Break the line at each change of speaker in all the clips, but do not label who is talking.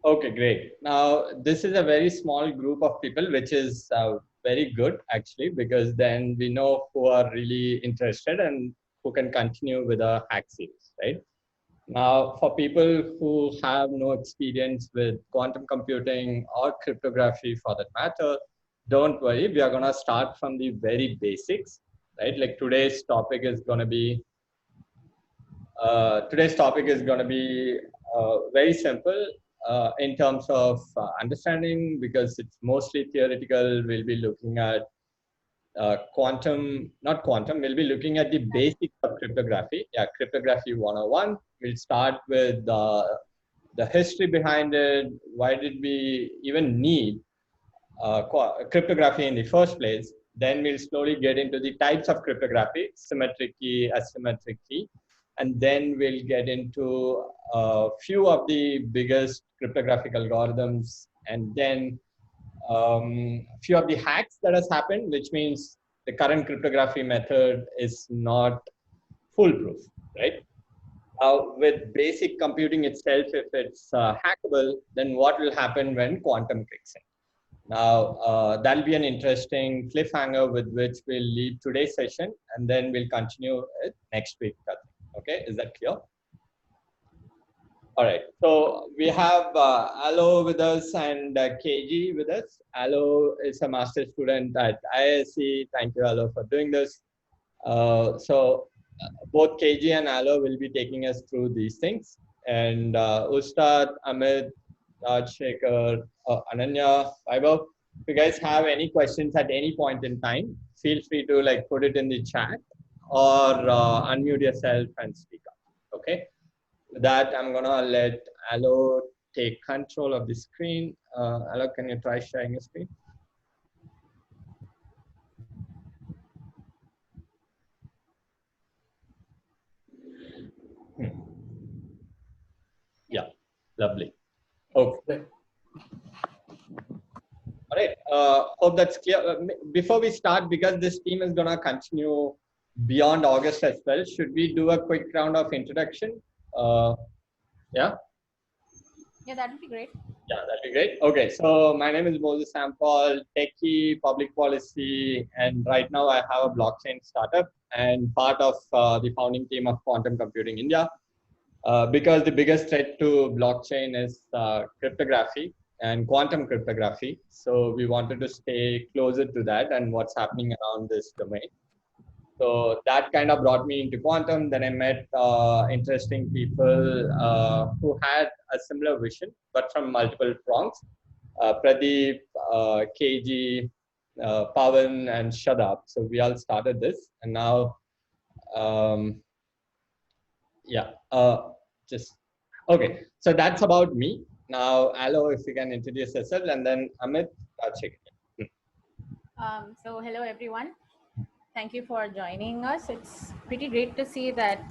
Okay, great. Now, this is a very small group of people, which is very good actually, because then we know who are really interested and who can continue with a hack series, right? Now, for people who have no experience with quantum computing or cryptography for that matter, don't worry. We are going to start from the very basics, right? Like today's topic is going to be very simple in terms of understanding, because it's mostly theoretical. We'll be looking at not quantum, we'll be looking at the basics of cryptography. Yeah, cryptography 101. We'll start with the history behind it. Why did we even need cryptography in the first place? Then we'll slowly get into the types of cryptography: symmetric key, asymmetric key, and then we'll get into a few of the biggest cryptographic algorithms, and then a few of the hacks that has happened, which means the current cryptography method is not foolproof, right? With basic computing itself, if it's hackable, then what will happen when quantum kicks in? Now, that'll be an interesting cliffhanger with which we'll lead today's session, and then we'll continue it next week. Okay, is that clear? All right, so we have Alo with us and KG with us. Alo is a master's student at IISc. Thank you, Alo, for doing this. Both KG and Alo will be taking us through these things. And Ustad, Amit, Rajshekhar, Ananya, Vaibhav, if you guys have any questions at any point in time, feel free to like put it in the chat or unmute yourself and speak up. Okay. With that, I'm gonna let Alo take control of the screen. Alo, can you try sharing your screen? Yeah, lovely. Okay. All right. Hope that's clear. Before we start, because this team is gonna continue beyond August as well, should we do a quick round of introduction? Yeah.
Yeah, that would be great.
Yeah, that'd be great. Okay, so my name is Moses Sampal, techie, public policy, and right now I have a blockchain startup and part of the founding team of Quantum Computing India. Because the biggest threat to blockchain is cryptography and quantum cryptography. So we wanted to stay closer to that and what's happening around this domain. So that kind of brought me into quantum. Then I met interesting people who had a similar vision, but from multiple prongs. Pradeep, KG, Pavan, and Shadab. So we all started this, and now, yeah, just okay. So that's about me. Now, Alo, if you can introduce yourself, and then Amit, check it.
So hello everyone. Thank you for joining us. It's pretty great to see that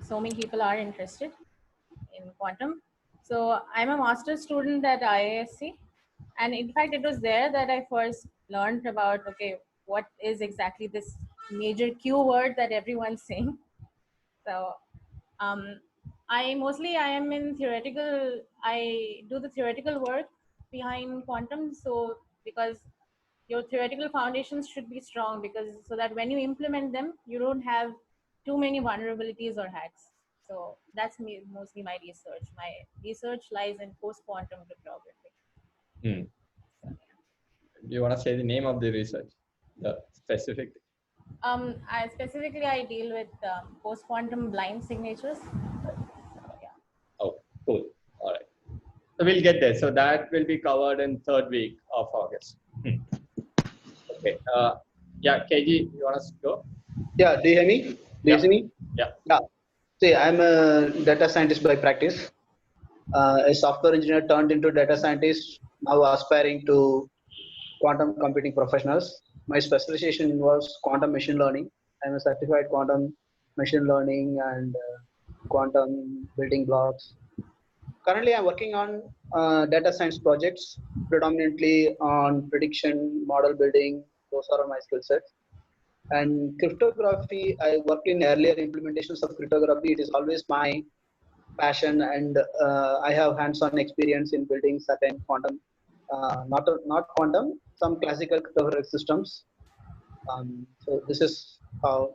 so many people are interested in quantum. So I'm a master's student at IISc, and in fact, it was there that I first learned about what is exactly this major Q word that everyone's saying. So I am in theoretical. I do the theoretical work behind quantum. So because your theoretical foundations should be strong, because so that when you implement them, you don't have too many vulnerabilities or hacks. So that's mostly my research. My research lies in post-quantum cryptography.
Hmm. Do you want to say the name of the research, the specific?
I deal with post-quantum blind signatures.
Oh, cool. All right. So we'll get there. So that will be covered in third week of August. Okay. Yeah, KG, you want to go?
Yeah, do you hear me? Do you see me?
Yeah.
Yeah. See, I'm a data scientist by practice. A software engineer turned into data scientist, now aspiring to quantum computing professionals. My specialization involves quantum machine learning. I'm a certified quantum machine learning and quantum building blocks. Currently, I'm working on data science projects, predominantly on prediction, model building. Those are my skill sets. And cryptography, I worked in earlier implementations of cryptography. It is always my passion, and I have hands-on experience in building certain quantum, not quantum, some classical cryptographic systems. So this is how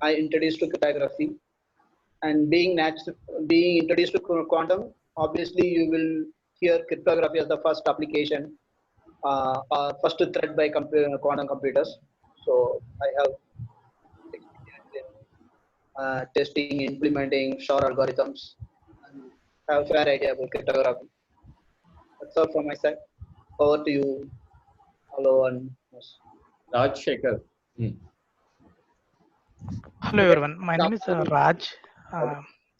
I introduced to cryptography. And being introduced to quantum, obviously you will hear cryptography as the first application or first thread by quantum computers. So I have experience in testing, implementing Shor algorithms, and have a fair idea about cryptography. That's all from my side. Over to you, hello, and
Raj Shekhar.
Hello everyone, my name is Raj.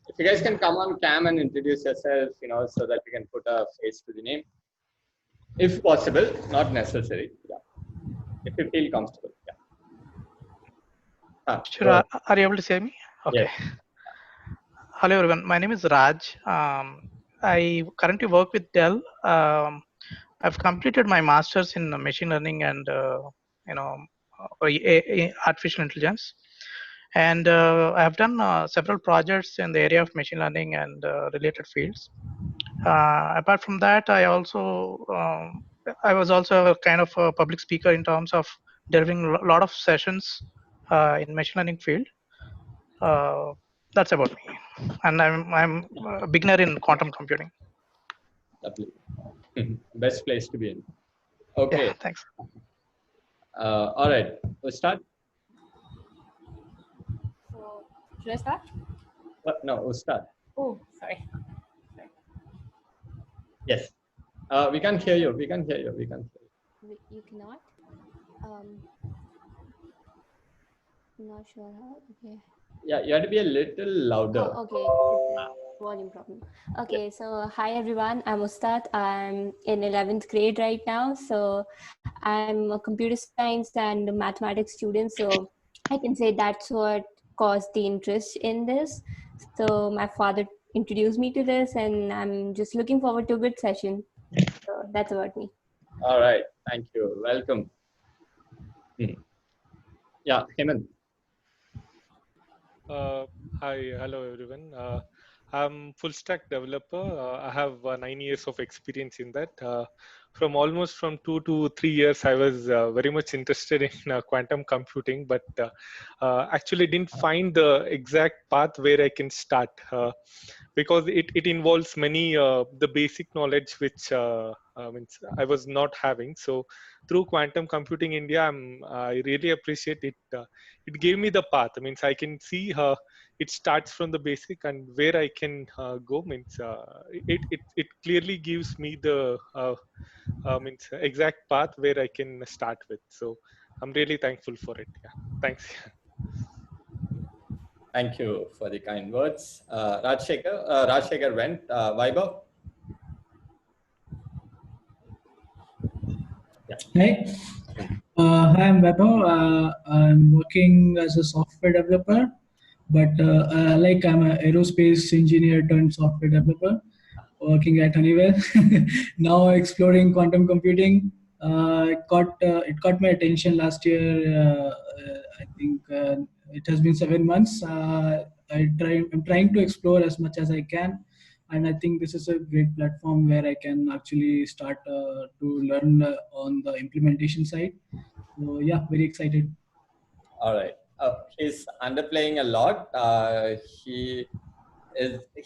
If you guys can come on cam and introduce yourself, so that we can put a face to the name, if possible, not necessary. Yeah, if you feel comfortable. Yeah.
Sure, are you able to see me? Okay.
Yes.
Hello everyone, my name is Raj. I currently work with Dell. I've completed my master's in machine learning and artificial intelligence, and I have done several projects in the area of machine learning and related fields. Apart from that, I was also a kind of a public speaker in terms of delivering a lot of sessions in machine learning field. That's about me, and I'm a beginner in quantum computing.
Lovely. Best place to be in. Okay.
Yeah, thanks.
All right. We'll start.
So, should I start?
No, we'll start.
Oh, sorry.
Yes. We can't hear you. We can't hear you. We can't hear you.
You cannot. I'm not sure how. Okay.
Yeah, you have to be a little louder.
Oh, okay. Volume problem. Okay, so hi everyone. I'm Ustad. I'm in 11th grade right now. So I'm a computer science and mathematics student. So I can say that's what caused the interest in this. So my father introduced me to this, and I'm just looking forward to a good session. So that's about me.
All right. Thank you. Welcome. Yeah, Hemant.
Hi, hello everyone. I'm full stack developer. I have 9 years of experience in that. From 2 to 3 years, I was very much interested in quantum computing, but actually didn't find the exact path where I can start because it involves many the basic knowledge which means I was not having. So through Quantum Computing India, I really appreciate it. It gave me the path. I mean, I can see it starts from the basic and where I can go. Means it clearly gives me the means exact path where I can start with. So I'm really thankful for it. Yeah, thanks.
Thank you for the kind words. Rajshekhar went. Vaibhav?
Yeah. Hi. Hi, I'm Vaibhav. I'm working as a software developer, but I'm an aerospace engineer turned software developer working at Honeywell. Now exploring quantum computing. It caught my attention last year. I think it has been 7 months. I'm trying to explore as much as I can, and I think this is a great platform where I can actually start to learn on the implementation side. So yeah, very excited.
All right. He's underplaying a lot. He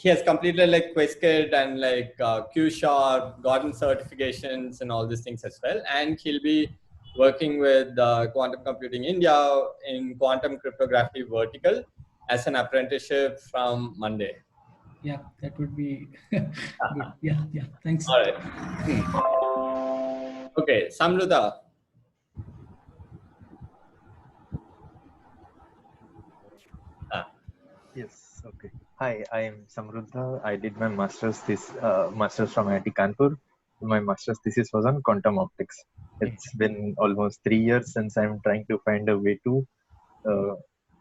has completed like Qiskit and like QSharp, gotten certifications and all these things as well. And he'll be working with Quantum Computing India in quantum cryptography vertical as an apprenticeship from Monday.
Yeah, that would be good. Yeah, thanks.
All right. Okay, Samruddha.
Yes, okay. Hi, I am Samruddha. I did my master's from IIT Kanpur. My master's thesis was on quantum optics. It's been almost 3 years since I'm trying to find a way to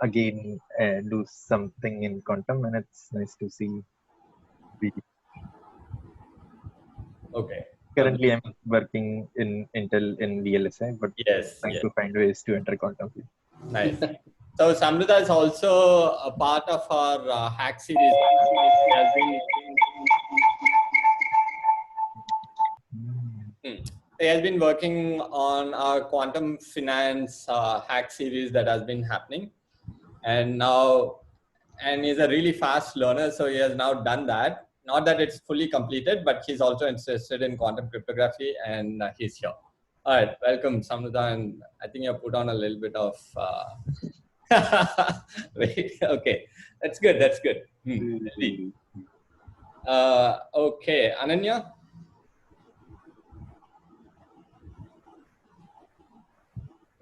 again do something in quantum, and it's nice to see.
Okay.
Currently, I'm working in Intel in VLSI, but
yes,
trying to find ways to enter quantum field.
Nice. So Samruddha is also a part of our hack series. He has been working on our quantum finance hack series that has been happening, and he's a really fast learner, so he has now done that. Not that it's fully completed, but he's also interested in quantum cryptography, and he's here. All right, welcome, Samruddha, and I think you put on a little bit of. Wait, okay, that's good. That's good. Okay, Ananya.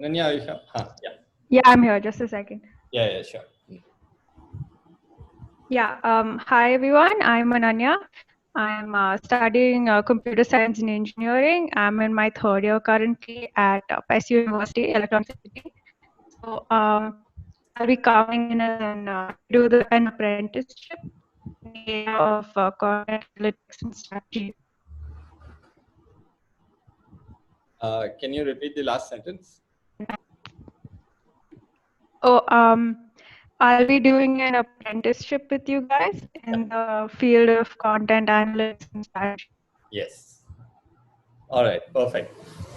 Ananya, are you here? Yeah.
Yeah, I'm here. Just a second.
Yeah, sure.
Yeah. Hi, everyone. I'm Ananya. I'm studying computer science and engineering. I'm in my third year currently at PES University, Electronic City. So I'll be coming in and do an apprenticeship in the area of content analytics and strategy.
Can you repeat the last sentence?
Oh, I'll be doing an apprenticeship with you guys in the field of content analytics and strategy.
Yes. All right, perfect.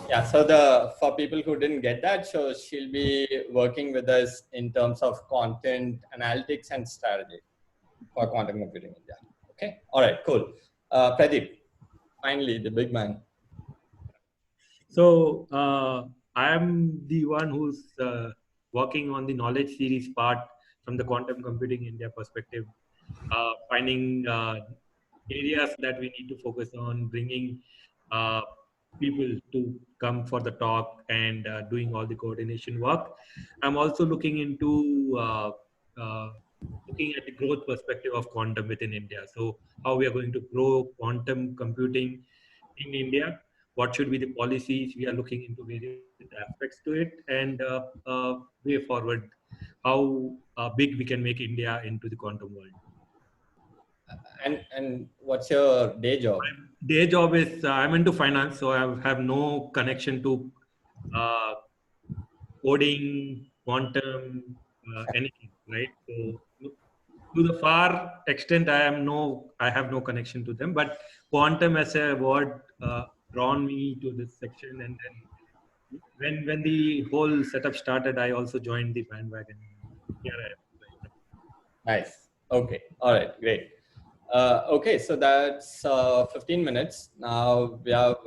Yeah, so for people who didn't get that, so she'll be working with us in terms of content analytics and strategy for quantum computing India. Okay, all right, cool. Pradeep, finally, the big man.
So I am the one who's working on the knowledge series part from the quantum computing India perspective, finding areas that we need to focus on, bringing people to come for the talk and doing all the coordination work. I'm also looking into looking at the growth perspective of quantum within India. So how we are going to grow quantum computing in India, what should be the policies, we are looking into various aspects to it, and way forward, how big we can make India into the quantum world.
And what's your day job?
My day job is I'm into finance, so I have no connection to coding, quantum, anything, right? So to the far extent, I have no connection to them. But quantum as a word drawn me to this section, and then when the whole setup started, I also joined the bandwagon. Here I am.
Nice. Okay. All right. Great. Okay, so that's 15 minutes. Now we have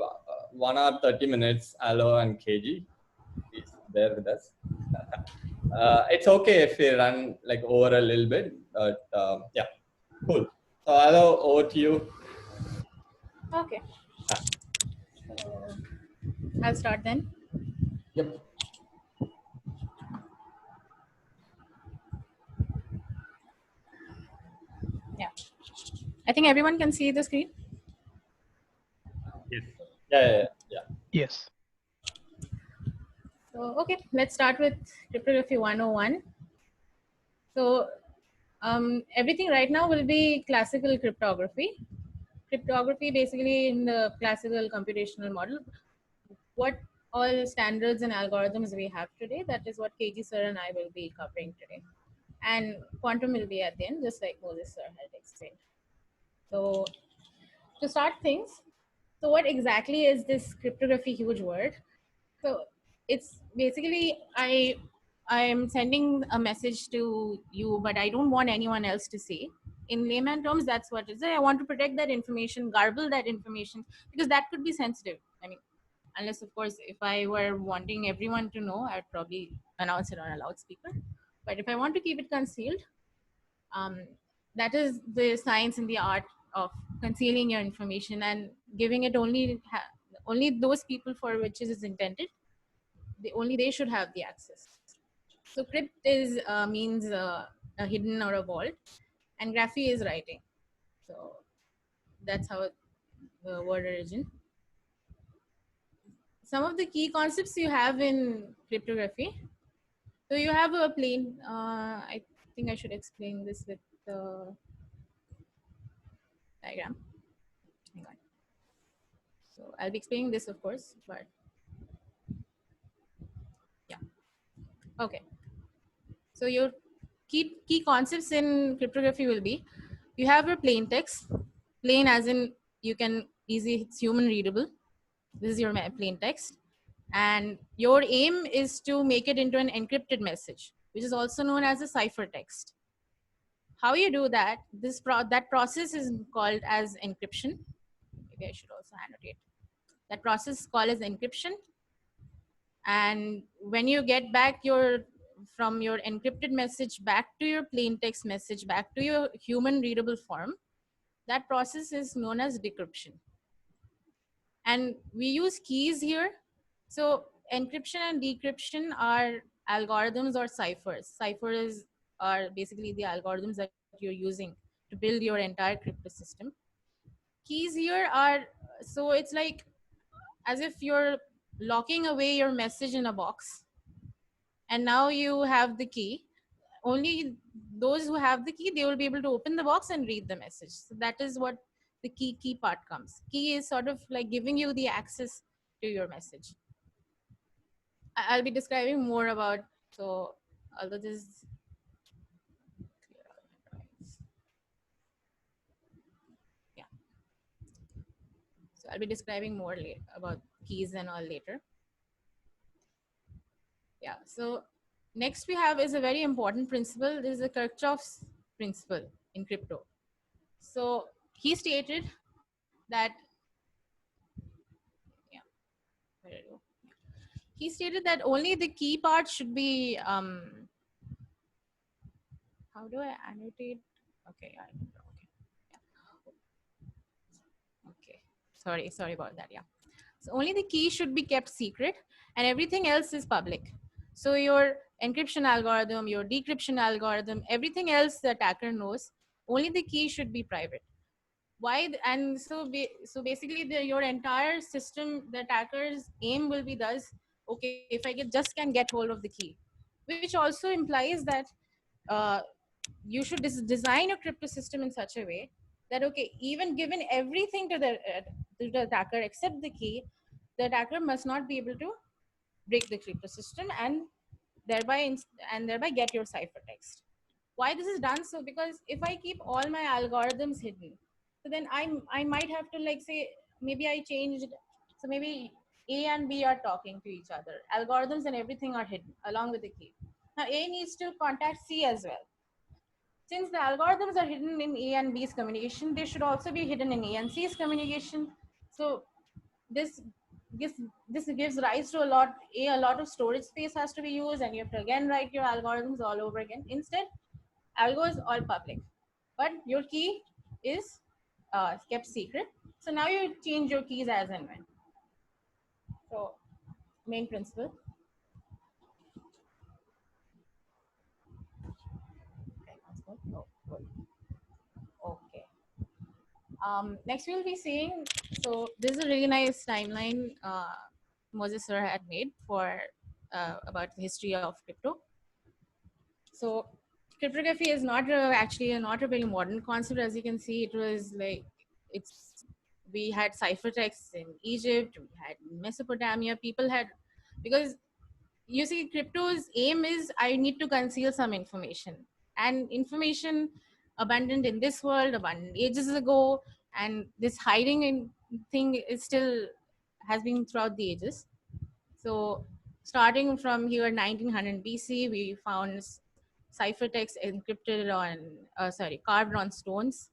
1 hour 30 minutes. Alo and KG, please bear with us. It's okay if we run like over a little bit, but yeah, cool. So Alo, over to you.
Okay. So I'll start then.
Yep.
Yeah. I think everyone can see the screen.
Yes.
Yeah.
Yes.
So, okay, let's start with cryptography 101. So, everything right now will be classical cryptography. Cryptography basically in the classical computational model. What all standards and algorithms we have today, that is what KG sir and I will be covering today. And quantum will be at the end, just like Moses sir had explained. So, to start things, so what exactly is this cryptography huge word? So it's basically I'm sending a message to you, but I don't want anyone else to see. In layman terms, that's what it is. I want to protect that information, garble that information, because that could be sensitive. I mean, unless of course, if I were wanting everyone to know, I'd probably announce it on a loudspeaker. But if I want to keep it concealed, that is the science and the art of concealing your information and giving it only those people for which it is intended. Only they should have the access. So crypt is means a hidden or a vault, and graphy is writing. So that's how the word origin. Some of the key concepts you have in cryptography. So you have a plain. I think I should explain this with the diagram. Hang on. So I'll be explaining this, of course, but yeah. Okay. So your key concepts in cryptography will be, you have your plain text, plain as in you can it's human readable. This is your plain text. And your aim is to make it into an encrypted message, which is also known as a ciphertext. How you do that, that process is called as encryption. Maybe I should also annotate. That process is called as encryption. And when you get back from your encrypted message back to your plain text message, back to your human readable form, that process is known as decryption. And we use keys here. So encryption and decryption are algorithms or ciphers. Ciphers are basically the algorithms that you're using to build your entire crypto system. Keys here are, so it's like as if you're locking away your message in a box, and now you have the key. Only those who have the key, they will be able to open the box and read the message. So that is what the key part comes. Key is sort of like giving you the access to your message. I'll be describing more about, so although this, yeah. So I'll be describing more about keys and all later. Yeah, so next we have is a very important principle. This is the Kirchhoff's principle in crypto. So he stated that, yeah, where did I go? He stated that only the key part should be, how do I annotate? Okay, okay. Yeah. Okay, sorry about that, yeah. So only the key should be kept secret and everything else is public. So your encryption algorithm, your decryption algorithm, everything else the attacker knows, only the key should be private. Why? And so basically your entire system, the attacker's aim will be thus, okay, if I just can get hold of the key, which also implies that you should design your crypto system in such a way that, okay, even given everything to the attacker except the key, the attacker must not be able to break the crypto system and thereby get your ciphertext. Why this is done? So because if I keep all my algorithms hidden, so then I might have to, like, say, maybe I changed, so maybe A and B are talking to each other. Algorithms and everything are hidden along with the key. Now A needs to contact C as well. Since the algorithms are hidden in A and B's communication, they should also be hidden in A and C's communication. So this gives rise to a lot of storage space has to be used, and you have to again write your algorithms all over again. Instead, algo is all public, but your key is kept secret. So now you change your keys as and when. So main principle. Okay. Next we'll be seeing, so this is a really nice timeline Moses sir had made for about the history of crypto. So cryptography is not actually not a very modern concept. As you can see, it was like, we had ciphertexts in Egypt, we had Mesopotamia, people had, because you see, crypto's aim is, I need to conceal some information, and information abundant in this world, abundant ages ago, and this hiding thing is still has been throughout the ages. So starting from here 1900 BC, we found ciphertext encrypted on, carved on stones.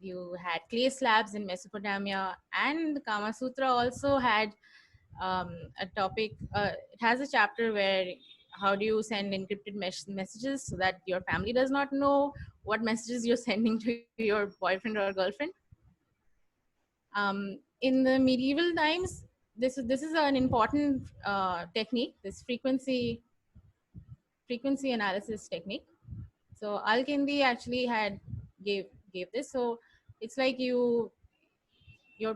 You had clay slabs in Mesopotamia, and Kama Sutra also had a topic. It has a chapter where how do you send encrypted messages so that your family does not know what messages you're sending to your boyfriend or girlfriend. In the medieval times, this is an important technique, this frequency analysis technique. So Al-Kindi actually gave this. So it's like your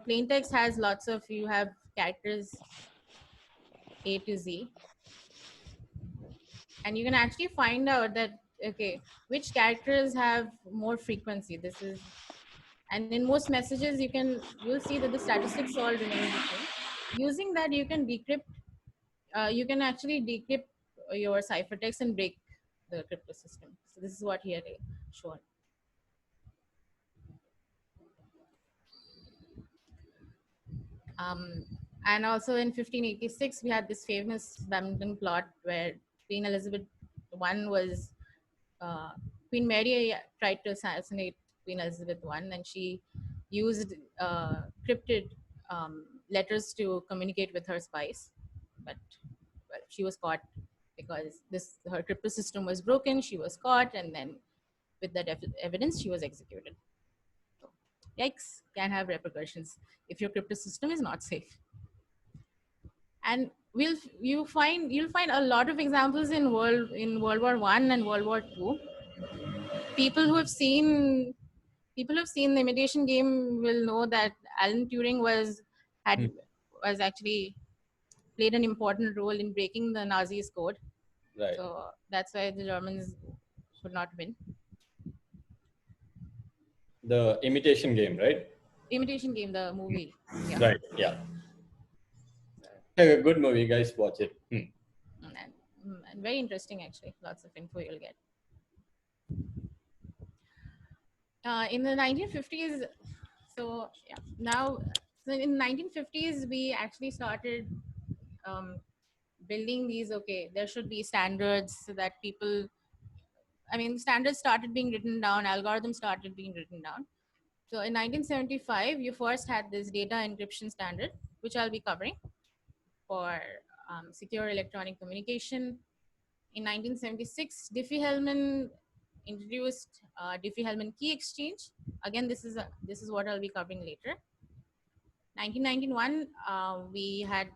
plain text has lots of, you have characters A to Z, and you can actually find out that, okay, which characters have more frequency. This is, and in most messages you'll see that the statistics all remain the same. Using that, you can decrypt, you can actually decrypt your ciphertext and break the crypto system. So this is what here shown. And also in 1586, we had this famous Babington plot where Queen Elizabeth I was, Queen Mary tried to assassinate Queen Elizabeth I, and she used crypted letters to communicate with her spies. But well, she was caught because her crypto system was broken. She was caught, and then with that evidence, she was executed. So, yikes, can have repercussions if your crypto system is not safe. And you'll find a lot of examples in World War I and World War II. People who have seen the Imitation Game will know that Alan Turing was actually played an important role in breaking the Nazis' code.
Right.
So that's why the Germans could not win.
The Imitation Game, right?
Imitation Game, the movie. Yeah.
Right. Yeah. A good movie, guys. Watch it.
And very interesting, actually. Lots of info you'll get. In the 1950s, so in the 1950s, we actually started building these. Okay, there should be standards so that people. Standards started being written down. Algorithms started being written down. So in 1975, you first had this data encryption standard, which I'll be covering for secure electronic communication. In 1976, Diffie-Hellman introduced Diffie-Hellman key exchange. Again, this is what I'll be covering later. 1991, we had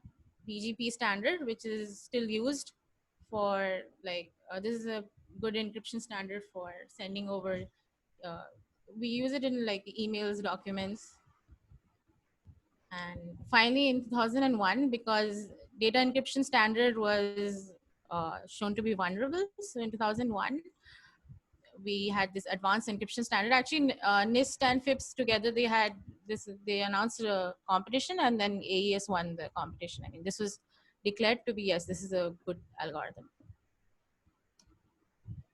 BGP standard, which is still used for this is a good encryption standard for sending over. We use it in emails, documents. And finally, in 2001, because data encryption standard was shown to be vulnerable, so in 2001, we had this advanced encryption standard. Actually, NIST and FIPS together, they announced a competition, and then AES won the competition. This was declared to be, yes, this is a good algorithm.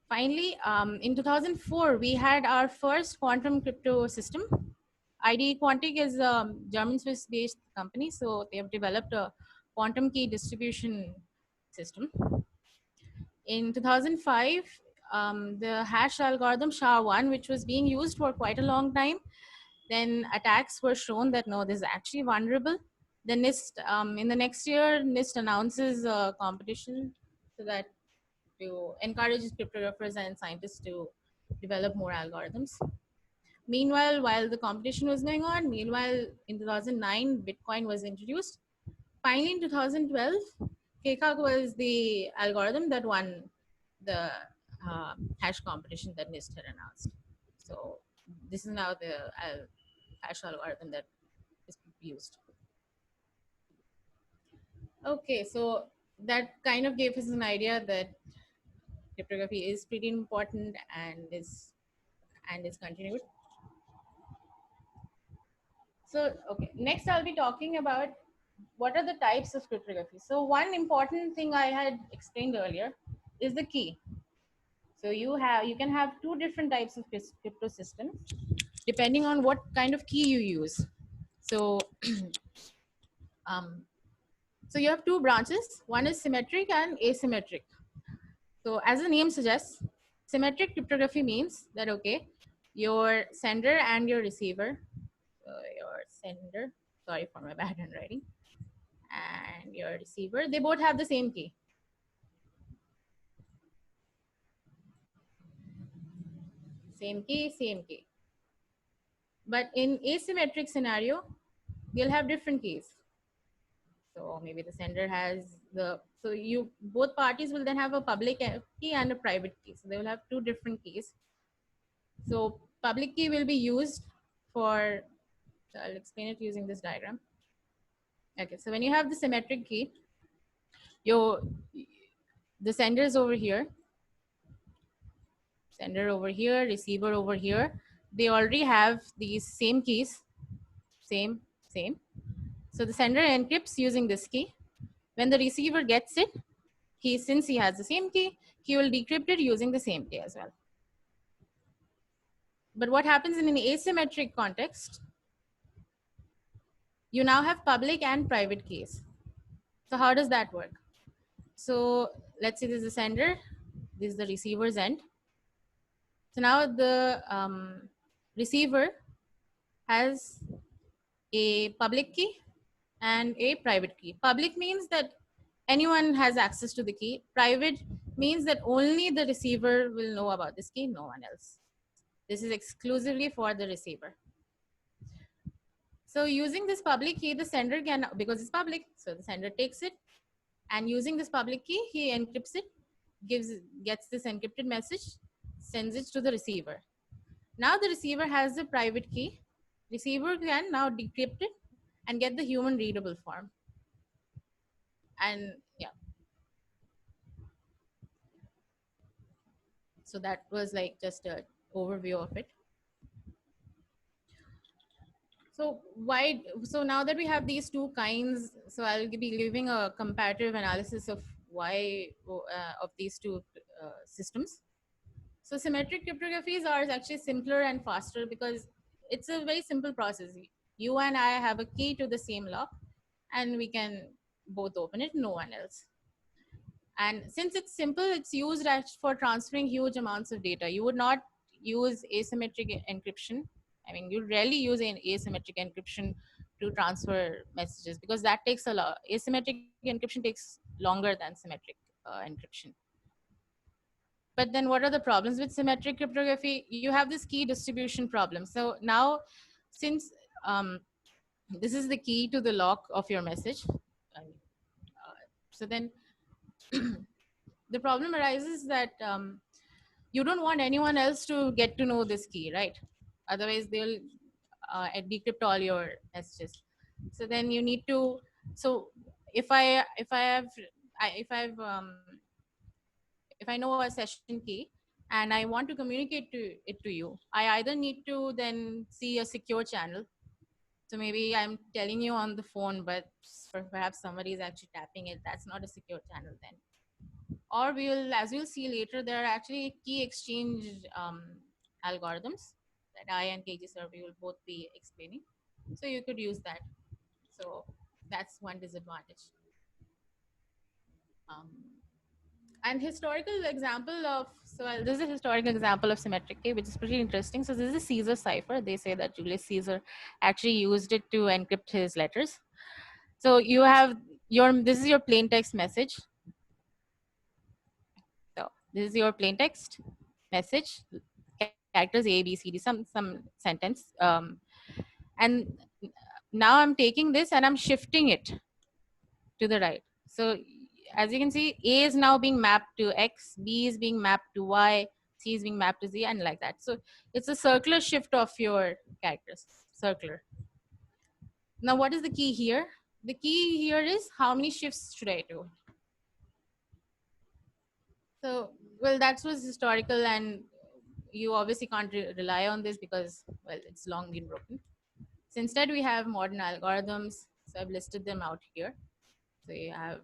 Finally, in 2004, we had our first quantum crypto system. IDE Quantic is a German-Swiss-based company, so they have developed a quantum key distribution system. In 2005, the hash algorithm SHA-1, which was being used for quite a long time, then attacks were shown that no, this is actually vulnerable. The NIST, in the next year, NIST announces a competition so that to encourage cryptographers and scientists to develop more algorithms. Meanwhile, while the competition was going on, in 2009, Bitcoin was introduced. Finally, in 2012, KKAG was the algorithm that won the hash competition that NIST had announced. So this is now the hash algorithm that is used. Okay, so that kind of gave us an idea that cryptography is pretty important and is continued. So, okay, next I'll be talking about what are the types of cryptography. So one important thing I had explained earlier is the key. So you can have two different types of crypto systems depending on what kind of key you use. So, so you have two branches. One is symmetric and asymmetric. So as the name suggests, symmetric cryptography means that, okay, your sender and your receiver, sorry for my bad handwriting, and your receiver, they both have the same key. Same key. But in asymmetric scenario, you'll have different keys. So maybe the sender has both parties will then have a public key and a private key. So they will have two different keys. So public key will be used for, so I'll explain it using this diagram. Okay, so when you have the symmetric key, the sender is over here, receiver over here. They already have these same keys, same. So the sender encrypts using this key. When the receiver gets it, since he has the same key, he will decrypt it using the same key as well. But what happens in an asymmetric context, you now have public and private keys. So how does that work? So let's say this is the sender, this is the receiver's end. So now the receiver has a public key and a private key. Public means that anyone has access to the key. Private means that only the receiver will know about this key, no one else. This is exclusively for the receiver. So using this public key, the sender can, because it's public, so the sender takes it, and using this public key, he encrypts it, gets this encrypted message, sends it to the receiver. Now the receiver has the private key. Receiver can now decrypt it and get the human readable form. And yeah. So that was like just an overview of it. So now that we have these two kinds, so I'll be giving a comparative analysis of why of these two systems. So symmetric cryptographies are actually simpler and faster because it's a very simple process. You and I have a key to the same lock and we can both open it, no one else. And since it's simple, it's used for transferring huge amounts of data. You would not use asymmetric encryption. I mean, you rarely use an asymmetric encryption to transfer messages because that takes a lot. Asymmetric encryption takes longer than symmetric encryption. But then what are the problems with symmetric cryptography? You have this key distribution problem. So now, since this is the key to the lock of your message, so then the problem arises that you don't want anyone else to get to know this key, right? Otherwise, they'll decrypt all your messages. So then you need to. So if I know a session key and I want to communicate it to you, I either need to then see a secure channel. So maybe I'm telling you on the phone, but perhaps somebody is actually tapping it. That's not a secure channel then. Or as we'll see later, there are actually key exchange algorithms that I and KG Survey will both be explaining. So you could use that. So that's one disadvantage. And historical example of, so this is a historical example of symmetric key, which is pretty interesting. So this is a Caesar cipher. They say that Julius Caesar actually used it to encrypt his letters. So you have this is your plain text message. So this is your plain text message, characters A, B, C, D, some sentence. And now I'm taking this and I'm shifting it to the right. So as you can see, A is now being mapped to X, B is being mapped to Y, C is being mapped to Z, and like that. So it's a circular shift of your characters, circular. Now what is the key here? The key here is how many shifts should I do? So, well, that was historical and you obviously can't rely on this because, well, it's long been broken. So instead we have modern algorithms. So I've listed them out here. So you have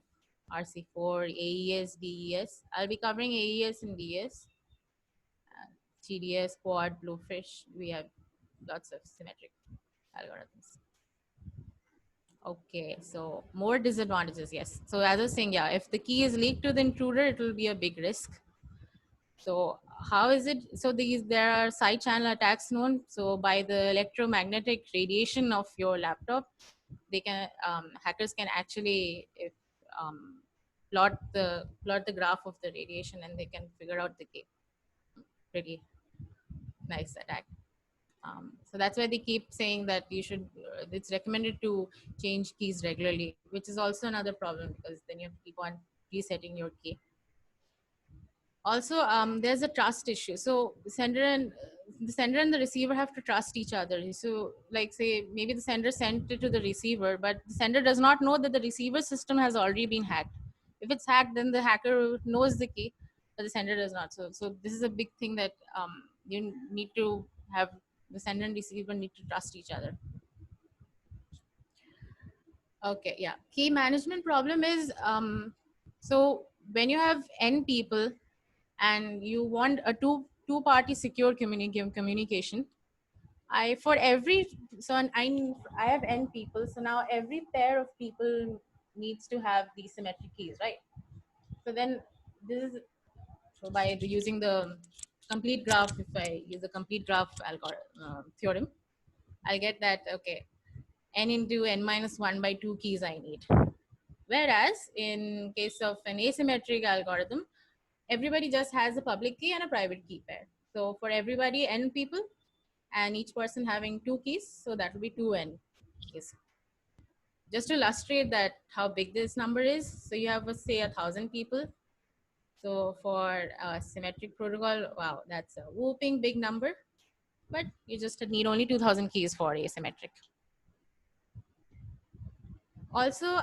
RC4, AES, DES. I'll be covering AES and DES. GDS, Quad, Bluefish. We have lots of symmetric algorithms. Okay, so more disadvantages, yes. So as I was saying, yeah, if the key is leaked to the intruder, it will be a big risk. So how is it? So there are side channel attacks known. So by the electromagnetic radiation of your laptop, they can hackers can actually plot the graph of the radiation and they can figure out the key. Pretty nice attack. So that's why they keep saying that you should. It's recommended to change keys regularly, which is also another problem because then you have to keep on resetting your key. Also, there's a trust issue. So the sender and the receiver have to trust each other. So like say maybe the sender sent it to the receiver, but the sender does not know that the receiver system has already been hacked. If it's hacked, then the hacker knows the key, but the sender does not. So this is a big thing that you need to have. The sender and receiver need to trust each other. Okay, yeah. Key management problem is, so when you have n people and you want a two-party secure communication, for every, so I have n people, so now every pair of people needs to have these symmetric keys, right? So then this is, so by using the complete graph, if I use the complete graph theorem, I'll get that, okay, n into n minus 1 by 2 keys I need. Whereas in case of an asymmetric algorithm, everybody just has a public key and a private key pair. So for everybody, n people, and each person having 2 keys, so that will be 2n keys. Just to illustrate that how big this number is, so you have, say, 1,000 people. So for a symmetric protocol, wow, that's a whooping big number, but you just need only 2,000 keys for asymmetric. Also,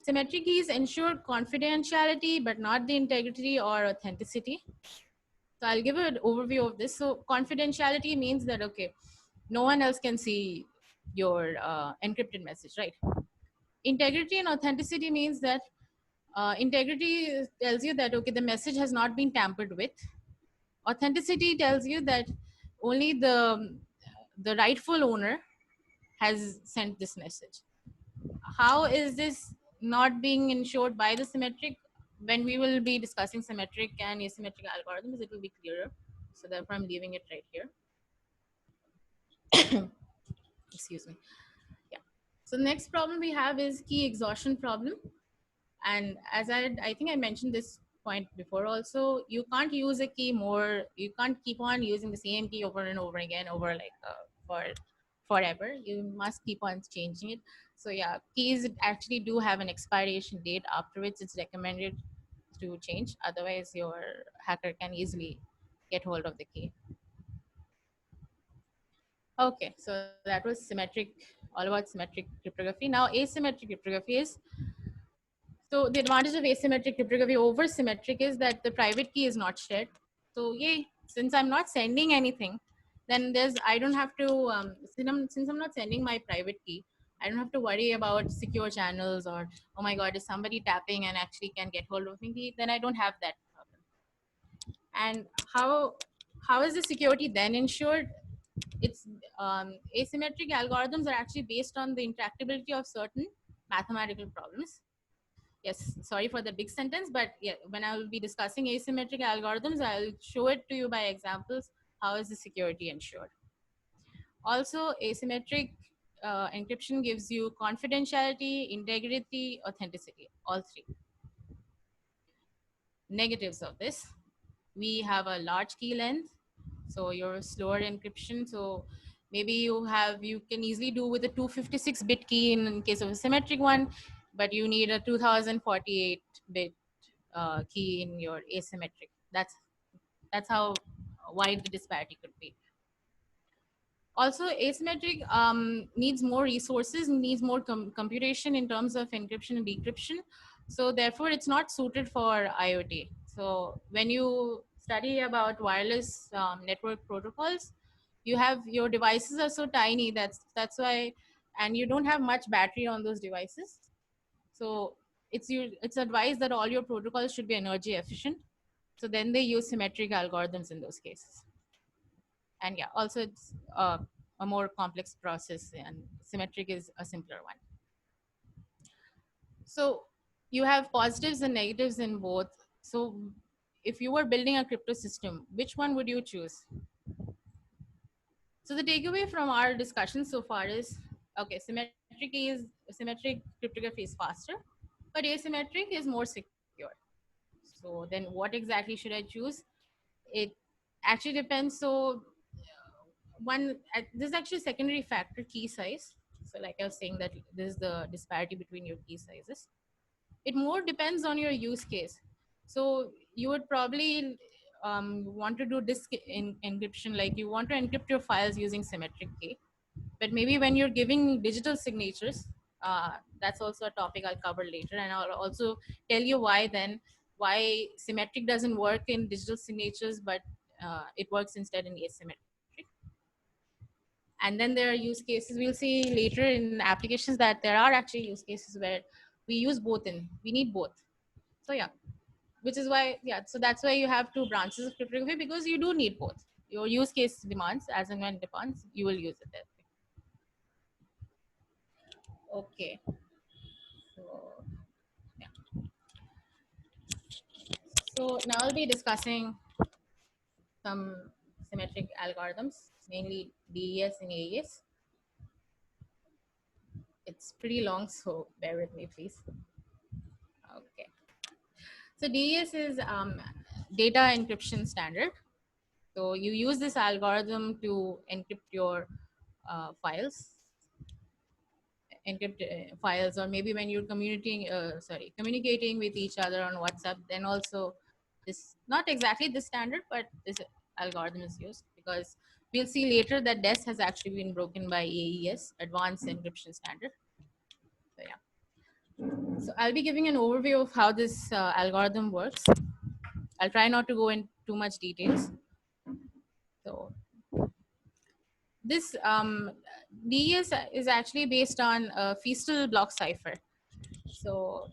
symmetric keys ensure confidentiality, but not the integrity or authenticity. So I'll give an overview of this. So confidentiality means that, okay, no one else can see your encrypted message, right? Integrity and authenticity means that integrity tells you that, okay, the message has not been tampered with. Authenticity tells you that only the rightful owner has sent this message. How is this not being ensured by the symmetric? When we will be discussing symmetric and asymmetric algorithms, it will be clearer. So therefore, I'm leaving it right here. Excuse me. Yeah. So the next problem we have is key exhaustion problem. And as I think I mentioned this point before also, you can't use a key more, you can't keep on using the same key over and over again over like for forever. You must keep on changing it. So yeah, keys actually do have an expiration date after which it's recommended to change. Otherwise your hacker can easily get hold of the key. Okay, so that was symmetric, all about symmetric cryptography. Now asymmetric cryptography is, so the advantage of asymmetric cryptography over symmetric is that the private key is not shared. So yay, since I'm not sending anything, then I don't have to, since I'm not sending my private key, I don't have to worry about secure channels or, oh my God, is somebody tapping and actually can get hold of me? Then I don't have that problem. And how is the security then ensured? It's asymmetric algorithms are actually based on the intractability of certain mathematical problems. Yes, sorry for the big sentence, but yeah, when I will be discussing asymmetric algorithms, I'll show it to you by examples. How is the security ensured? Also, asymmetric encryption gives you confidentiality, integrity, authenticity, all three. Negatives of this, we have a large key length, so your slower encryption. So maybe you can easily do with a 256-bit key in case of a symmetric one, but you need a 2048-bit key in your asymmetric. That's how wide the disparity could be. Also, asymmetric needs more resources, needs more computation in terms of encryption and decryption. So therefore, it's not suited for IoT. So when you study about wireless network protocols, you have, your devices are so tiny, that's why, and you don't have much battery on those devices. So it's advised that all your protocols should be energy efficient. So then they use symmetric algorithms in those cases. And yeah, also it's a more complex process, and symmetric is a simpler one. So you have positives and negatives in both. So if you were building a crypto system, which one would you choose? So the takeaway from our discussion so far is, okay, symmetric cryptography is faster, but asymmetric is more secure. So then what exactly should I choose? It actually depends. So this is actually secondary factor, key size. So like I was saying, that this is the disparity between your key sizes. It more depends on your use case. So you would probably want to do disk encryption, like you want to encrypt your files using symmetric key. But maybe when you're giving digital signatures, that's also a topic I'll cover later. And I'll also tell you why symmetric doesn't work in digital signatures, but it works instead in asymmetric. And then there are use cases, we'll see later in applications that there are actually use cases where we use both, we need both. So yeah, which is why, yeah, so that's why you have two branches of cryptography, because you do need both. Your use case demands, as and when it demands, you will use it there. Okay. So, yeah. So now I'll be discussing some symmetric algorithms, mainly DES and AES. It's pretty long, so bear with me, please. Okay. So DES is data encryption standard. So you use this algorithm to encrypt your files, or maybe when you're communicating with each other on WhatsApp, then also this, not exactly this standard, but this algorithm is used, because we'll see later that DES has actually been broken by AES, Advanced Encryption Standard. So yeah. So I'll be giving an overview of how this algorithm works. I'll try not to go into too much details. So this DES is actually based on Feastal block cipher. So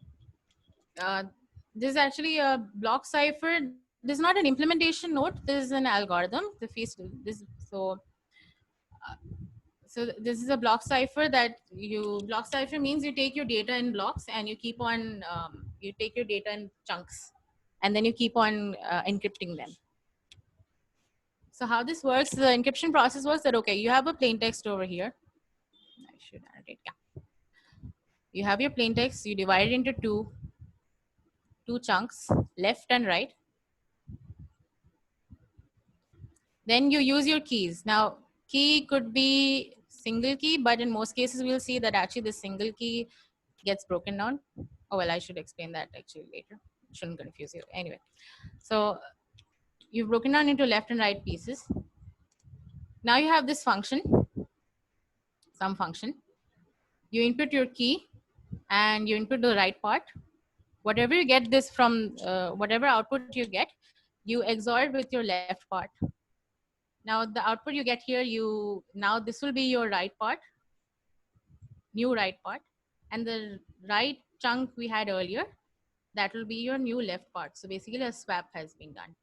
this is actually a block cipher. This is not an implementation node. This is an algorithm. The Feastal. So this is a block cipher block cipher means you take your data in blocks and you keep on, you take your data in chunks, and then you keep on encrypting them. So how this works, the encryption process works that, okay, you have a plain text over here. I should annotate, yeah. You have your plain text, you divide it into two chunks, left and right. Then you use your keys. Now, key could be single key, but in most cases, we'll see that actually the single key gets broken down. Oh, well, I should explain that actually later. Shouldn't confuse you. Anyway, so you've broken down into left and right pieces. Now you have this function, some function. You input your key and you input the right part. Whatever you get this from, whatever output you get, you XOR it with your left part. Now the output you get here, now this will be your right part, new right part, and the right chunk we had earlier, that will be your new left part. So basically a swap has been done.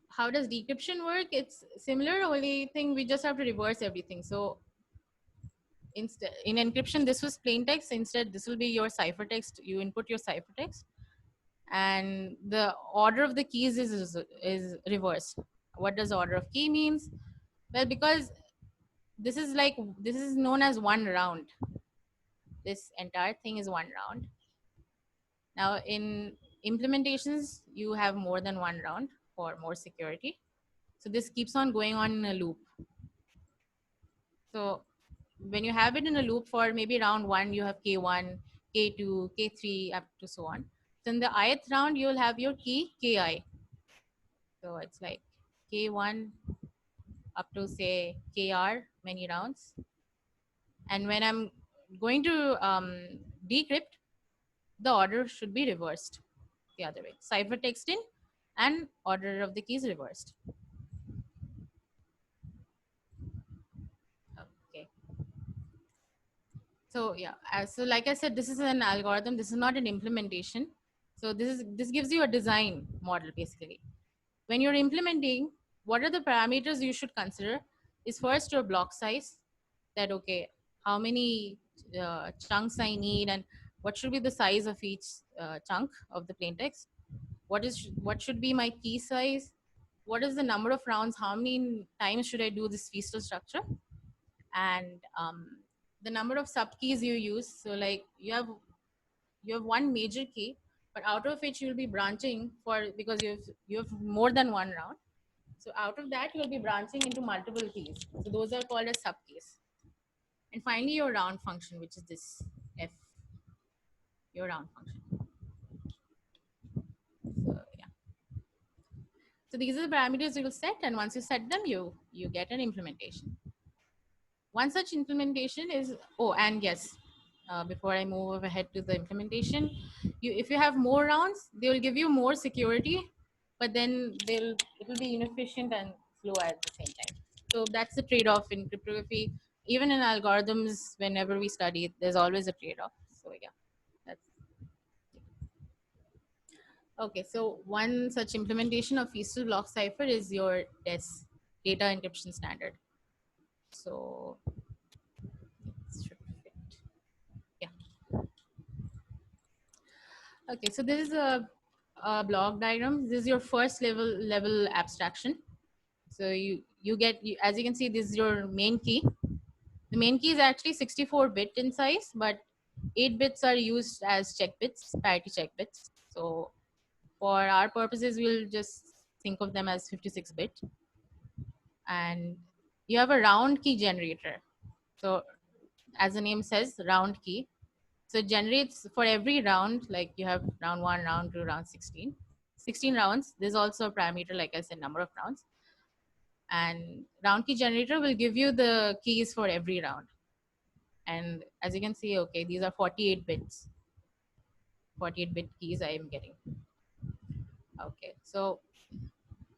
How does decryption work? It's similar, only thing we just have to reverse everything. So in encryption, this was plain text. Instead, this will be your ciphertext. You input your ciphertext, and the order of the keys is reversed. What does order of key means? Well, because this is known as one round. This entire thing is one round. Now in implementations, you have more than one round for more security. So this keeps on going on in a loop. So when you have it in a loop for maybe round 1, you have K1, K2, K3, up to so on. So in the ith round, you'll have your key Ki. So it's like K1 up to say Kr, many rounds. And when I'm going to decrypt, the order should be reversed the other way. Ciphertext in and order of the keys reversed. Okay. So yeah, so like I said, this is an algorithm. This is not an implementation. So this gives you a design model basically. When you're implementing, what are the parameters you should consider? Is first your block size. That okay, how many chunks I need, and what should be the size of each chunk of the plain text? What should be my key size? What is the number of rounds? How many times should I do this Feastal structure? And the number of sub keys you use. So like you have one major key, but out of which you'll be branching because you have more than one round. So out of that, you'll be branching into multiple keys. So those are called as sub keys. And finally, your round function, which is this F, your round function. So yeah. So these are the parameters you will set, and once you set them, you get an implementation. One such implementation is, and yes, before I move ahead to the implementation, if you have more rounds, they will give you more security, but then it will be inefficient and slow at the same time. So that's the trade-off in cryptography. even in algorithms, whenever we study, there's always a trade-off. So yeah, that's okay. So one such implementation of Feastal block cipher is your DES, data encryption standard. So it should fit. Yeah. Okay, so this is a block diagram. This is your first level abstraction. So you get, as you can see, this is your main key. The main key is actually 64-bit in size, but 8 bits are used as check bits, parity check bits. So for our purposes, we'll just think of them as 56-bit. And you have a round key generator. So as the name says, round key. So it generates for every round, like you have round 1, round 2, round 16. 16 rounds. There's also a parameter, like I said, number of rounds. And round key generator will give you the keys for every round. And as you can see, okay, these are 48 bits. 48-bit keys I am getting. Okay, so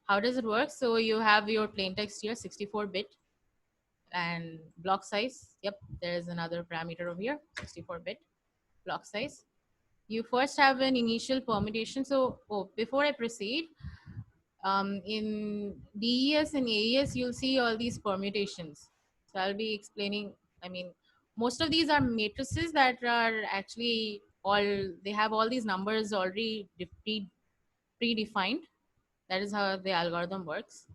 how does it work? So you have your plain text here, 64-bit, and block size. Yep, there's another parameter over here, 64-bit block size. You first have an initial permutation. So before I proceed, in DES and AES, you'll see all these permutations. So I'll be explaining, I mean, most of these are matrices that are actually they have all these numbers already predefined. That is how the algorithm works.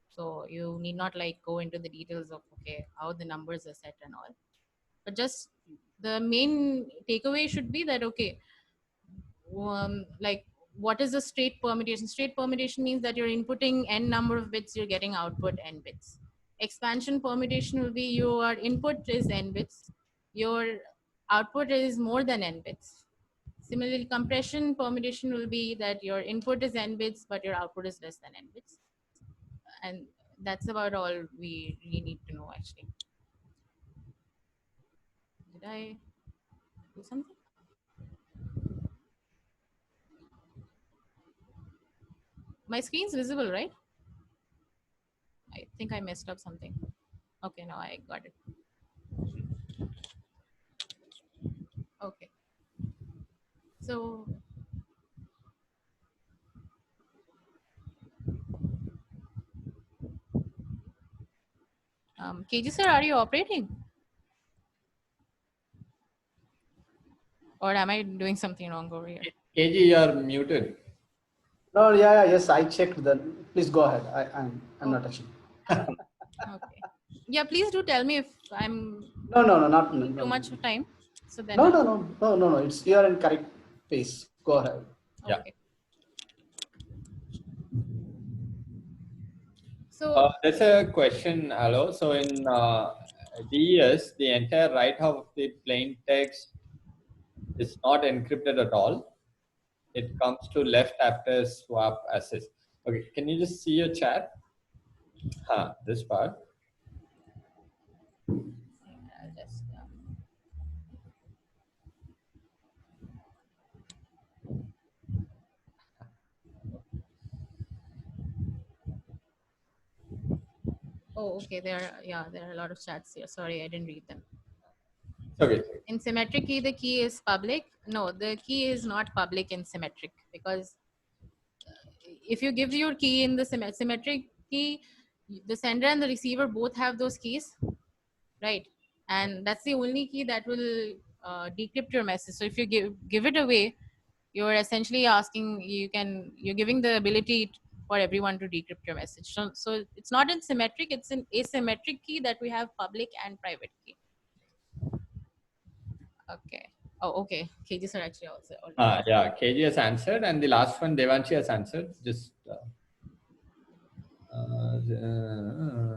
So you need not like go into the details of, okay, how the numbers are set and all. But just the main takeaway should be that, okay, like what is a straight permutation? Straight permutation means that you're inputting n number of bits, you're getting output n bits. Expansion permutation will be your input is n bits, your output is more than n bits. Similarly, compression permutation will be that your input is n bits, but your output is less than n bits. And that's about all we really need to know, actually. Did I do something? My screen's visible, right? I think I messed up something. Okay, now I got it. Okay. So KG sir, are you operating? Or am I doing something wrong over here?
KG, you're muted.
No, yes, I checked that. Please go ahead. I'm not touching.
Okay. Yeah, please do tell me if I'm
not
too much time. So then
no. It's you're in correct pace. Go ahead.
Yeah.
Okay. So
there's a question, Alo. So in DES, the entire right half of the plain text is not encrypted at all. It comes to left after swap assist. Okay, can you just see your chat? This part.
I'll just oh, okay. There are a lot of chats here. Sorry, I didn't read them.
Okay.
In symmetric key, the key is public. No, the key is not public in symmetric, because if you give your key in the symmetric key, the sender and the receiver both have those keys, right? And that's the only key that will decrypt your message. So if you give it away, you're essentially asking, you're giving the ability for everyone to decrypt your message. So it's not in symmetric, it's an asymmetric key that we have public and private key. Okay. Oh, okay. KG sir actually also.
Yeah, KG has answered, and the last one, Devanshi has answered. Just.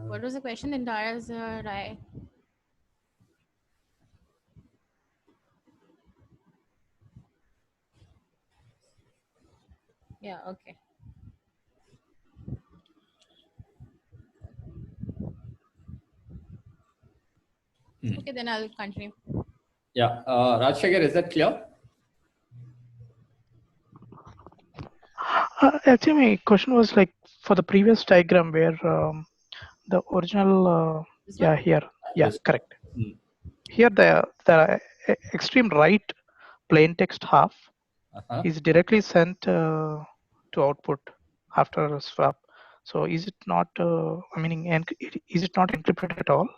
What was the question? The entire right. Yeah. Okay. Okay, then I'll continue.
Yeah, Rajshekhar, is that clear?
Actually, my question was like for the previous diagram where the original, here, Yeah, correct. Here the extreme right plain text half is directly sent to output after a swap. So is it not? I mean, is it not encrypted at all?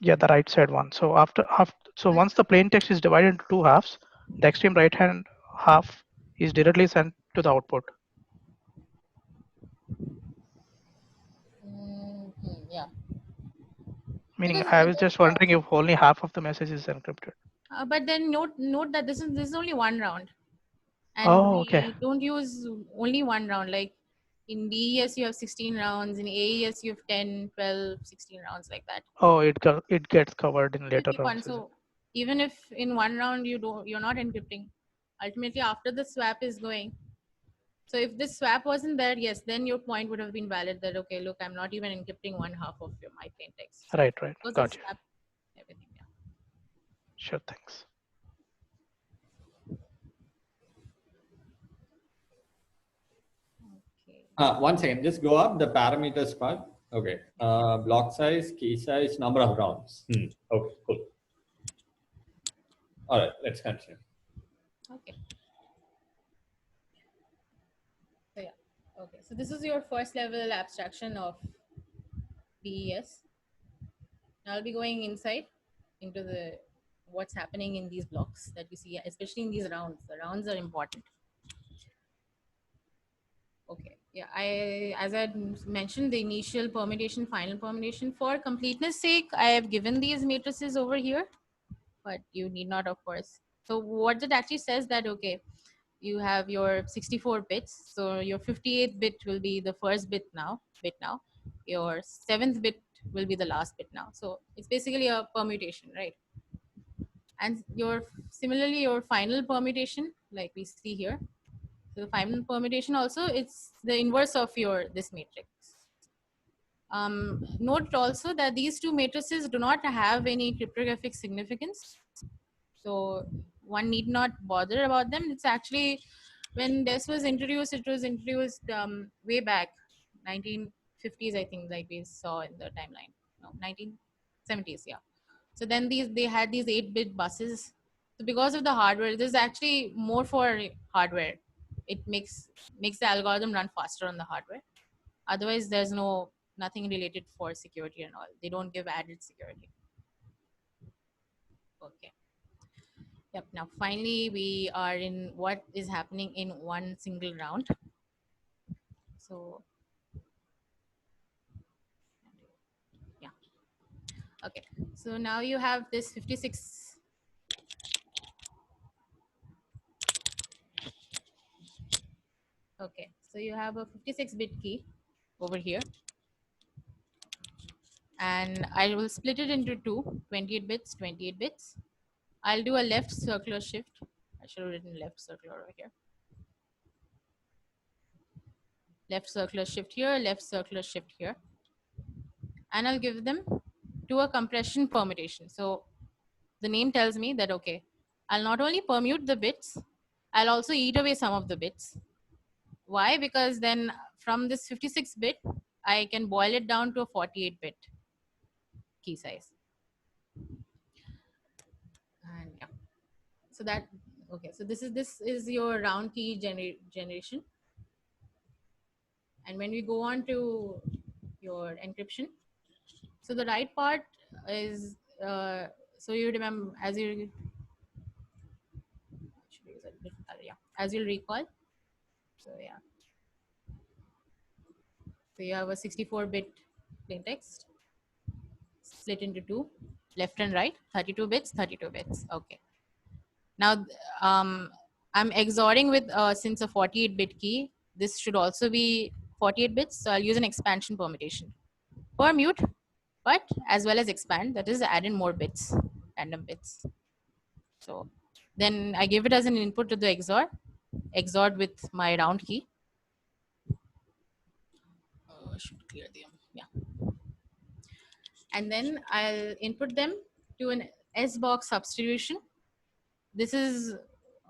Yeah, the right side one. So so once the plain text is divided into two halves, the extreme right hand half is directly sent to the output.
Yeah.
Meaning,
Because
I was just wondering if only half of the message is encrypted.
but then note that this is only one round, and
Oh,
we
okay.
don't use only one round. Like in DES you have 16 rounds, in AES you have 10, 12, 16 rounds, like that.
Oh, it gets covered in later
One.
rounds.
So even if in one round you're not encrypting, ultimately after the swap is going. So if this swap wasn't there, yes, then your point would have been valid that, okay, look, I'm not even encrypting one half of my plain text.
Right.
Because
Gotcha.
swap, everything, yeah.
Sure, thanks.
Okay.
One second, just go up the parameters part. Okay. Block size, key size, number of rounds. Okay, cool. All right, let's continue.
Okay. So yeah. Okay. So this is your first level abstraction of DES. Now I'll be going inside into the what's happening in these blocks that you see, especially in these rounds. The rounds are important. Okay. Yeah. As I mentioned, the initial permutation, final permutation. For completeness sake, I have given these matrices over here, but you need not, of course. So what it actually says that, okay, you have your 64 bits. So your 58th bit will be the first bit now. Your 7th bit will be the last bit now. So it's basically a permutation, right? And similarly your final permutation, like we see here. So the final permutation also, it's the inverse of this matrix. Note also that these two matrices do not have any cryptographic significance. So one need not bother about them. It's actually, when DES was introduced, it was introduced way back, 1950s, I think, like we saw in the timeline. No, 1970s, yeah. So then they had these 8-bit buses. So because of the hardware, this is actually more for hardware. It makes the algorithm run faster on the hardware. Otherwise, there's nothing related for security and all. They don't give added security. Okay. Yep. Now, finally, we are in what is happening in one single round. So, yeah. Okay. So now you have this 56. Okay. So you have a 56-bit key over here. And I will split it into two, 28 bits, 28 bits. I'll do a left circular shift. I should have written left circular over here. Left circular shift here, left circular shift here. And I'll give them to a compression permutation. So the name tells me that, okay, I'll not only permute the bits, I'll also eat away some of the bits. Why? Because then from this 56-bit, I can boil it down to a 48-bit key size. And yeah, so that, okay, so this is your round key generation. And when we go on to your encryption, so the right part is, so you remember, as you as you'll recall. So yeah, so you have a 64-bit plain text split into two, left and right, 32 bits, 32 bits. Okay. Now I'm XORing with since a 48-bit key, this should also be 48 bits. So I'll use an expansion permutation. Permute, but as well as expand, that is add in more bits, random bits. So then I give it as an input to the XOR, XORed with my round key. I should clear them, yeah. And then I'll input them to an SBox substitution. This is,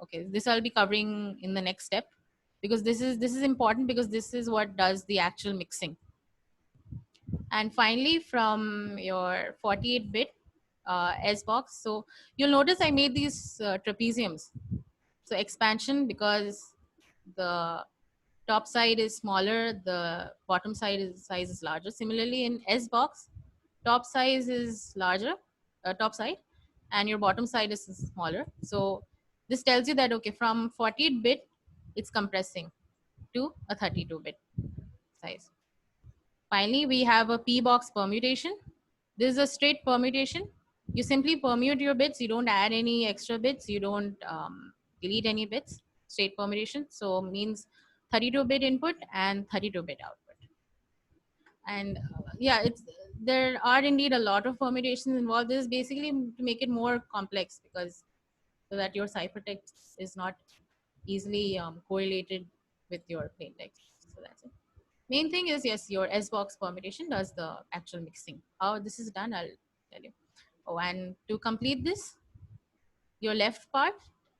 okay, this I'll be covering in the next step. because this is important, because this is what does the actual mixing. And finally, from your 48-bit S-box, so you'll notice I made these trapeziums. So expansion, because the top side is smaller, the bottom size is larger. Similarly, in S-box, top size is larger, top side, and your bottom side is smaller. So this tells you that, okay, from 48-bit, it's compressing to a 32-bit size. Finally, we have a P-box permutation. This is a straight permutation. You simply permute your bits. You don't add any extra bits. You don't delete any bits. Straight permutation. So means 32-bit input and 32-bit output. And yeah, there are indeed a lot of permutations involved. This is basically to make it more complex, because so that your ciphertext is not easily correlated with your plain text. So that's it. Main thing is, yes, your S-box permutation does the actual mixing. How this is done, I'll tell you. Oh, and to complete this, your left part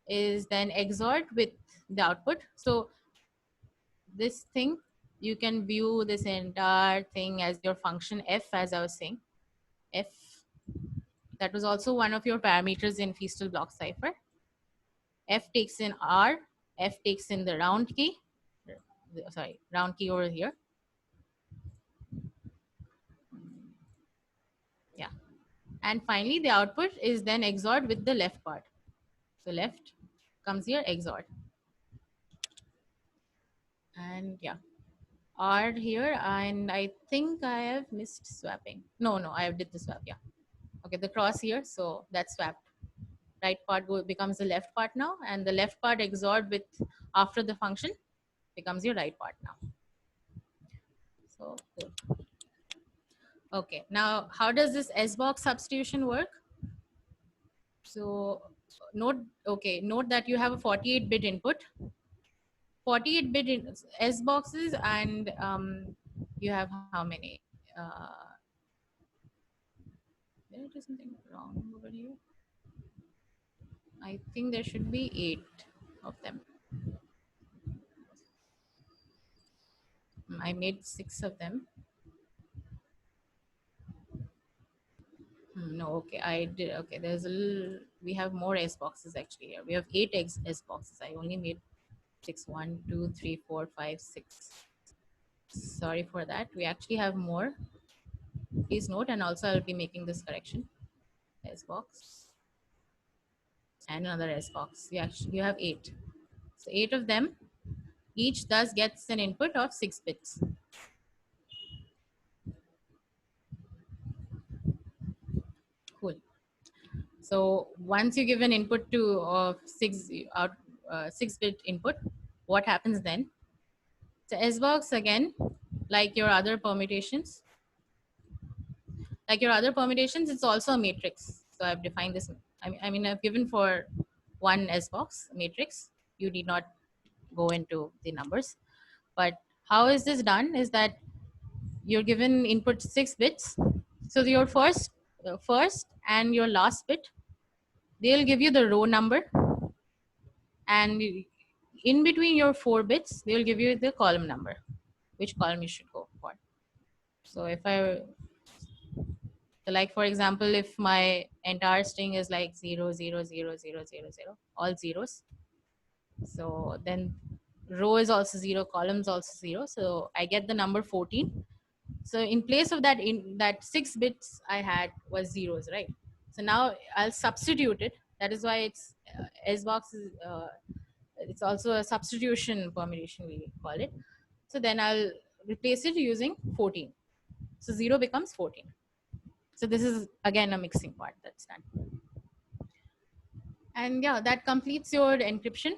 is then XORed with the output. So this thing, you can view this entire thing as your function f, as I was saying. F, that was also one of your parameters in Feastal block cipher. F takes in R, F takes in the round key, sorry, round key over here. Yeah. And finally, the output is then XORed with the left part. So left comes here, XORed. And yeah, R here, and I think I have missed swapping. No, I did the swap, yeah. Okay, the cross here, so that's swapped. Right part becomes the left part now, and the left part XORed with after the function becomes your right part now. So good. Okay, now how does this S-box substitution work? So note that you have a 48-bit input, 48-bit S boxes, and you have how many? There is something wrong over here. I think there should be 8 of them. I made 6 of them. No, okay, I did. Okay, there's a little, we have more S boxes actually here. We have 8 S boxes. I only made 6. 1, 2, 3, 4, 5, 6. Sorry for that. We actually have more. Please note, and also I'll be making this correction. S box and another S box. You have 8. So 8 of them. Each thus gets an input of 6 bits. Cool. So once you give an input to 6-bit input, what happens then? So S-box, again, like your other permutations, it's also a matrix. So I've defined this. I mean, I've given for one S-box matrix. You need not go into the numbers. But how is this done is that you're given input 6 bits. So your first and your last bit, they'll give you the row number, and in between your 4 bits, they'll give you the column number, which column you should go for. So if like for example, if my entire string is like 0, 0, 0, 0, 0, 0, all zeros, so then row is also 0, column is also 0, so I get the number 14. So in place of that, in that 6 bits I had was zeros, right? So now I'll substitute it. That is why it's S-box is it's also a substitution permutation, we call it. So then I'll replace it using 14. So 0 becomes 14. So this is again a mixing part that's done. And yeah, that completes your encryption.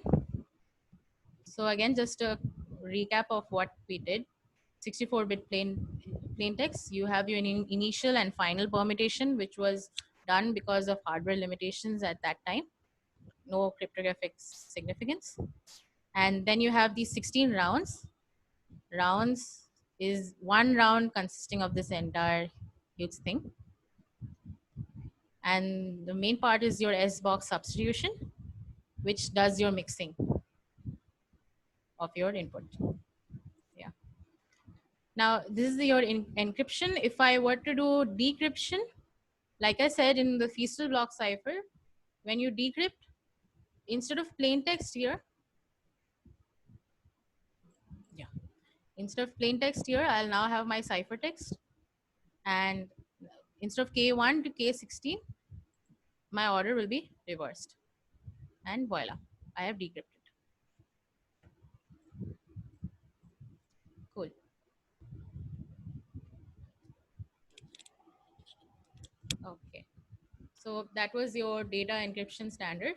So again, just a recap of what we did. 64-bit plain text, you have your initial and final permutation, which was done because of hardware limitations at that time. No cryptographic significance. And then you have these 16 rounds. Rounds is one round consisting of this entire huge thing. And the main part is your S-box substitution, which does your mixing. of your input. Yeah. Now this is your encryption. If I were to do decryption, like I said in the Feastal block cipher, when you decrypt, instead of plain text here, instead of plain text here, I'll now have my ciphertext, and instead of K1 to K16, my order will be reversed, and voila, I have decrypted. Cool. Okay, so that was your data encryption standard,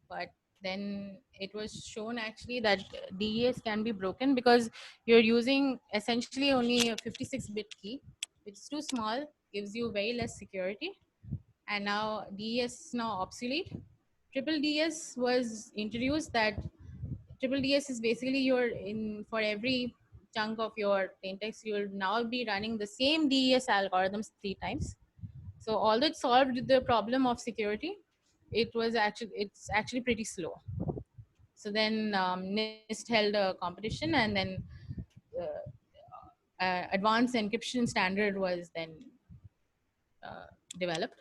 but then it was shown actually that DES can be broken because you're using essentially only a 56-bit key, which is too small, gives you very less security, and now DES is now obsolete. Triple DS was introduced. That triple DS is basically your for every chunk of your plaintext, you'll now be running the same DES algorithms 3 times. So although it solved the problem of security, it's actually pretty slow. So then NIST held a competition, and then advanced encryption standard was then developed,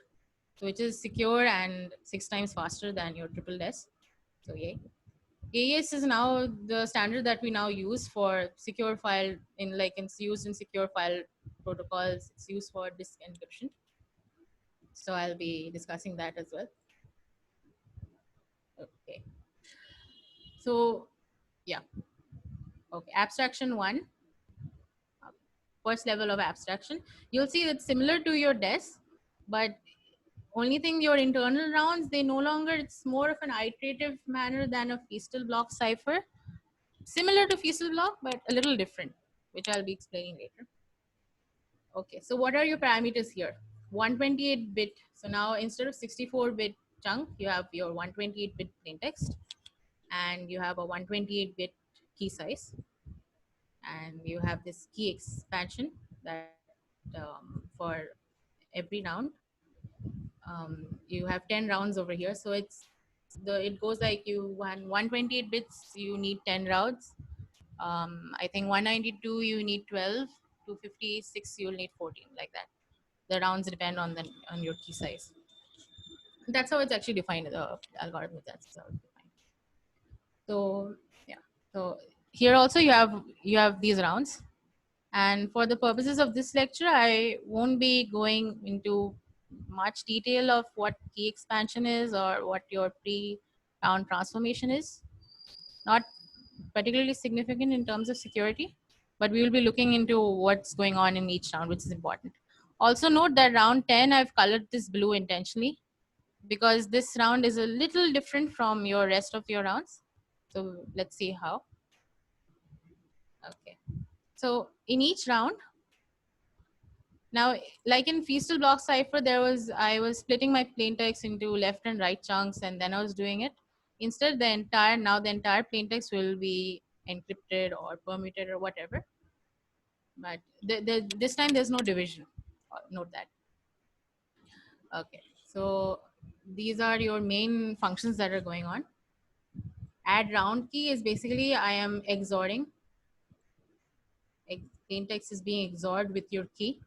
so which is secure and 6 times faster than your triple DS. So yay. AES is now the standard that we now use for secure file it's used in secure file protocols. It's used for disk encryption. So I'll be discussing that as well. Okay. So yeah. Okay. Abstraction 1. First level of abstraction. You'll see it's similar to your DES, but only thing your internal rounds, it's more of an iterative manner than a Feastal block cipher. Similar to Feastal block, but a little different, which I'll be explaining later. Okay, so what are your parameters here? 128-bit. So now instead of 64-bit chunk, you have your 128-bit plaintext, and you have a 128-bit key size, and you have this key expansion that for every round, you have 10 rounds over here. So it goes like 128 bits, you need 10 rounds. I think 192 you need 12, 256 you'll need 14, like that. The rounds depend on your key size. That's how it's actually defined. The algorithm, that's how it's defined. So yeah, so here also you have these rounds, and for the purposes of this lecture, I won't be going into much detail of what key expansion is or what your pre-round transformation is. Not particularly significant in terms of security, but we will be looking into what's going on in each round, which is important. Also note that round 10, I've colored this blue intentionally because this round is a little different from your rest of your rounds. So let's see how. Okay. So in each round, now, like in Feastal block cipher, I was splitting my plaintext into left and right chunks, and then I was doing it. Instead, the entire plaintext will be encrypted or permuted or whatever. But this time there's no division. Note that. Okay, so these are your main functions that are going on. Add round key is basically I am XORing. Plaintext is being XORed with your key.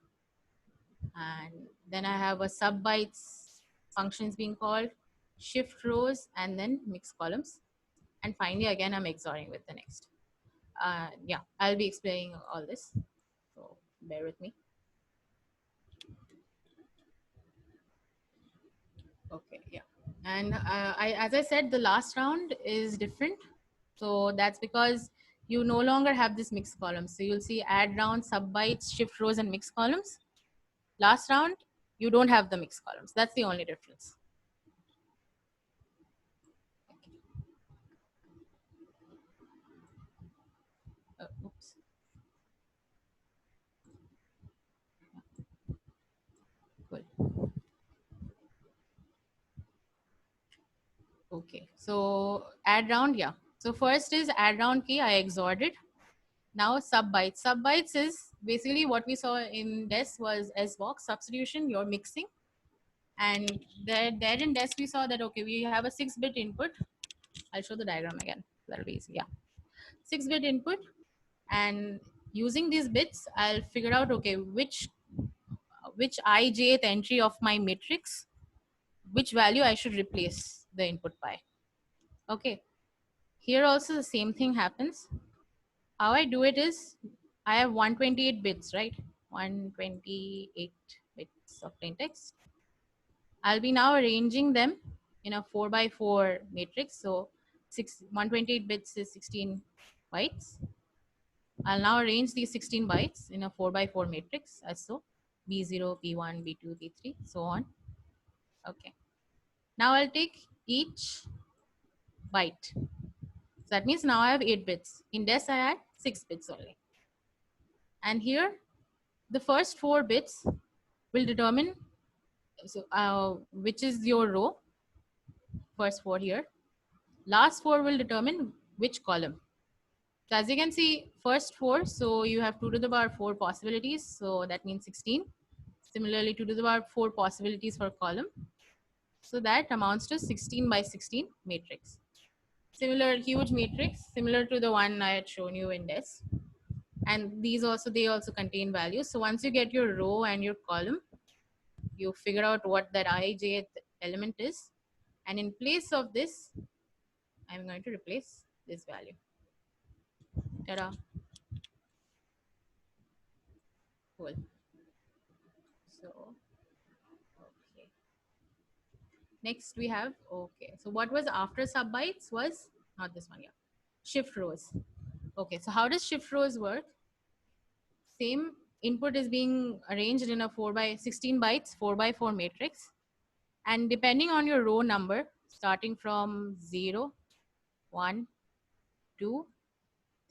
And then I have a sub bytes functions being called, shift rows, and then mix columns. And finally, again, I'm XORing with the next. Yeah, I'll be explaining all this. So bear with me. Okay, yeah. And as I said, the last round is different. So that's because you no longer have this mix columns. So you'll see add round, sub bytes, shift rows, and mix columns. Last round, you don't have the mix columns. That's the only difference. Oops. Cool. Okay, so add round, yeah. So first is add round key, I XORed it. Now sub bytes. Sub bytes is basically what we saw in DES was SBox substitution, you're mixing. And there in DES we saw that, okay, we have a 6-bit input. I'll show the diagram again, that'll be easy, yeah. 6-bit input, and using these bits, I'll figure out, okay, which ijth entry of my matrix, which value I should replace the input by. Okay, here also the same thing happens. How I do it is, I have 128 bits, right? 128 bits of plain text. I'll be now arranging them in a 4x4 matrix. So 128 bits is 16 bytes. I'll now arrange these 16 bytes in a 4x4 matrix as so. B0, B1, B2, B3, so on. Okay. Now I'll take each byte. So that means now I have 8 bits. In DES I had 6 bits only. And here, the first 4 bits will determine which is your row. First 4 here. Last 4 will determine which column. So as you can see, first 4, so you have 2 to the power 4 possibilities. So that means 16. Similarly, 2 to the power 4 possibilities for column. So that amounts to 16 by 16 matrix. Similar huge matrix, similar to the one I had shown you in DES. And these also, they also contain values. So once you get your row and your column, you figure out what that ijth element is. And in place of this, I'm going to replace this value. Ta-da. Cool. So, okay. Next we have, okay. So what was after subbytes was, not this one, yeah. Shift rows. Okay, so how does shift rows work? Same input is being arranged in a 16 bytes, 4x4 matrix. And depending on your row number, starting from 0, 1, 2,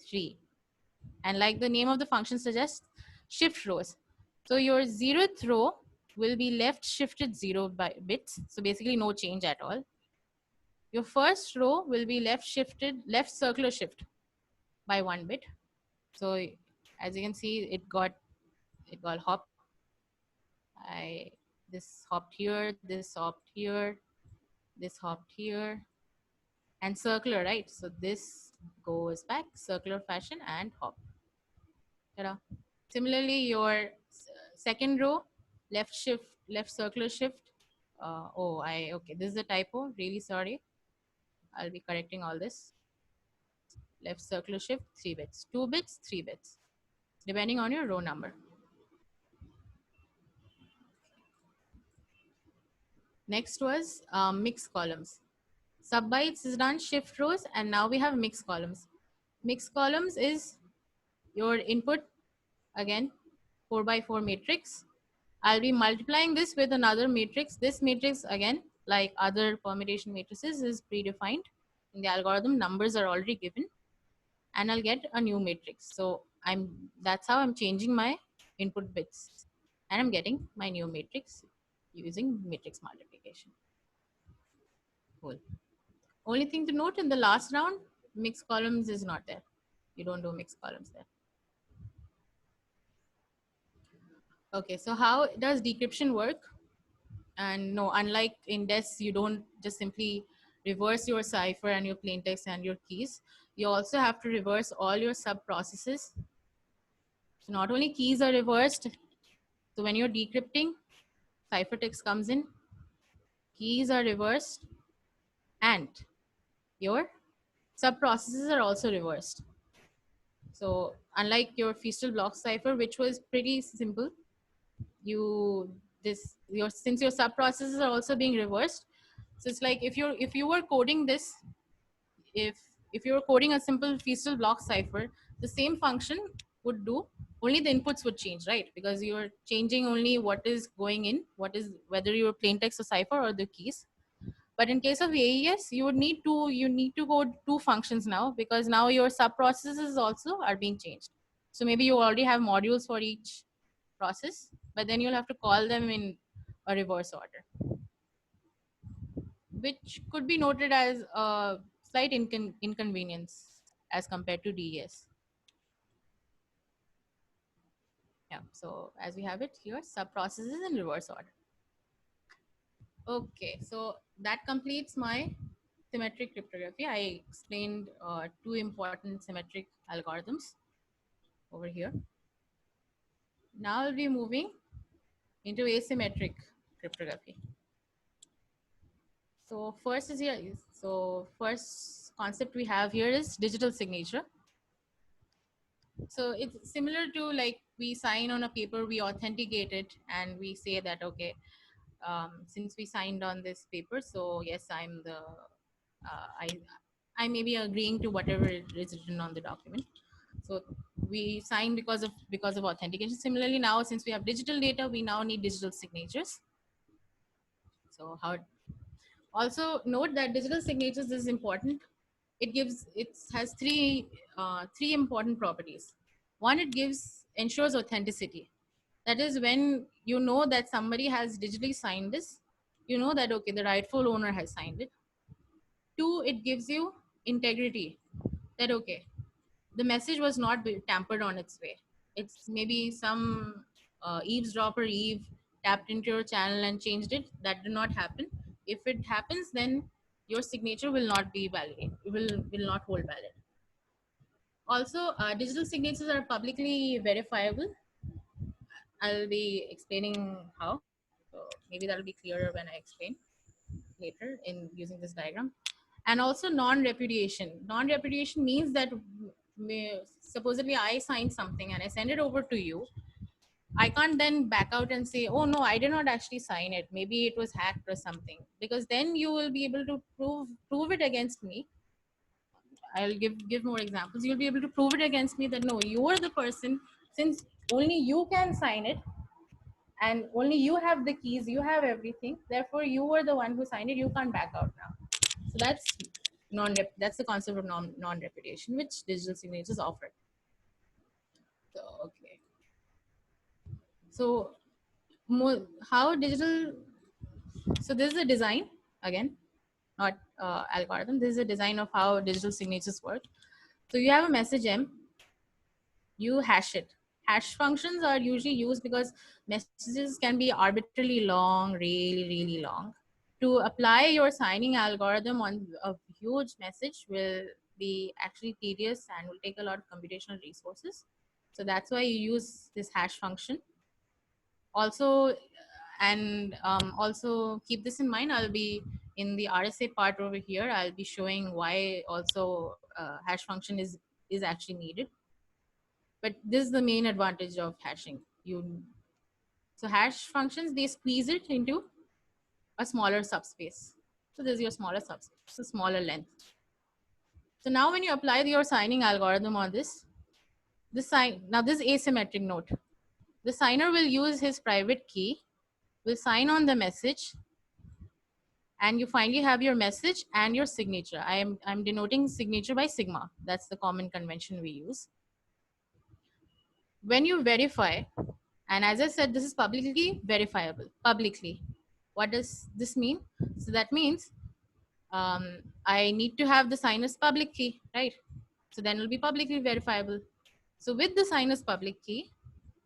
3. And like the name of the function suggests, shift rows. So your 0th row will be left shifted 0 bits. So basically no change at all. Your first row will be left circular shift by 1 bit. So as you can see, it got hopped. This hopped here, this hopped here, this hopped here, and circular, right? So this goes back, circular fashion, and hop. Ta-da. Similarly, your second row, left circular shift. Okay, this is a typo, really sorry. I'll be correcting all this. Left circular shift, 3 bits, 2 bits, 3 bits, depending on your row number. Next was mixed columns. Subbytes is done, shift rows, and now we have mixed columns. Mixed columns is your input, again, 4x4 matrix. I'll be multiplying this with another matrix. This matrix, again, like other permutation matrices, is predefined. In the algorithm, numbers are already given, and I'll get a new matrix. So that's how I'm changing my input bits, and I'm getting my new matrix using matrix multiplication. Cool. Only thing to note, in the last round, mixed columns is not there. You don't do mixed columns there. Okay, so how does decryption work? And no, unlike in DES, you don't just simply reverse your cipher and your plaintext and your keys. You also have to reverse all your sub-processes. So not only keys are reversed, so when you're decrypting, ciphertext comes in, keys are reversed, and your sub-processes are also reversed. So unlike your Feastal block cipher, which was pretty simple, since your sub-processes are also being reversed, so it's like if you were coding this, if you were coding a simple Feastal block cipher, the same function would do, only the inputs would change, right? Because you're changing only what is going in, whether you're plaintext or cipher or the keys. But in case of AES, you need to code 2 functions now, because now your sub-processes also are being changed. So maybe you already have modules for each process, but then you'll have to call them in a reverse order, which could be noted as a slight inconvenience as compared to DES. Yeah, so as we have it here, sub-processes in reverse order. Okay, so that completes my symmetric cryptography. I explained two important symmetric algorithms over here. Now I'll be moving into asymmetric cryptography. So first is here. So first concept we have here is digital signature. So it's similar to like we sign on a paper, we authenticate it, and we say that okay, since we signed on this paper, so yes, I'm the I may be agreeing to whatever is written on the document. So we sign because of authentication. Similarly, now since we have digital data, we now need digital signatures. So how also note that digital signatures is important. It has three important properties. One, it ensures authenticity. That is, when you know that somebody has digitally signed this, you know that okay, the rightful owner has signed it. Two, it gives you integrity. That okay, the message was not tampered on its way. It's maybe some eavesdropper Eve tapped into your channel and changed it. That did not happen. If it happens, then your signature will not be valid. It will not hold valid. Also, digital signatures are publicly verifiable. I'll be explaining how. So maybe that'll be clearer when I explain later in using this diagram. And also non-repudiation. Non-repudiation means that supposedly I signed something and I send it over to you. I can't then back out and say, oh no, I did not actually sign it. Maybe it was hacked or something. Because then you will be able to prove it against me. I'll give more examples. You'll be able to prove it against me that no, you are the person, since only you can sign it and only you have the keys, you have everything. Therefore, you were the one who signed it. You can't back out now. So that's the concept of non-repudiation, which digital signatures offer. So, okay. So how digital, so this is a design, again, not algorithm. This is a design of how digital signatures work. So you have a message M, you hash it. Hash functions are usually used because messages can be arbitrarily long, really, really long. To apply your signing algorithm on a huge message will be actually tedious and will take a lot of computational resources. So that's why you use this hash function. Also, and also keep this in mind, I'll be in the RSA part over here, I'll be showing why also hash function is actually needed. But this is the main advantage of hashing. So hash functions, they squeeze it into a smaller subspace. So this is your smaller subspace, so smaller length. So now when you apply your signing algorithm on this now this asymmetric note, the signer will use his private key, will sign on the message, and you finally have your message and your signature. I'm denoting signature by sigma. That's the common convention we use. When you verify, and as I said, this is publicly verifiable, publicly. What does this mean? So that means I need to have the signer's public key, right? So then it'll be publicly verifiable. So with the signer's public key,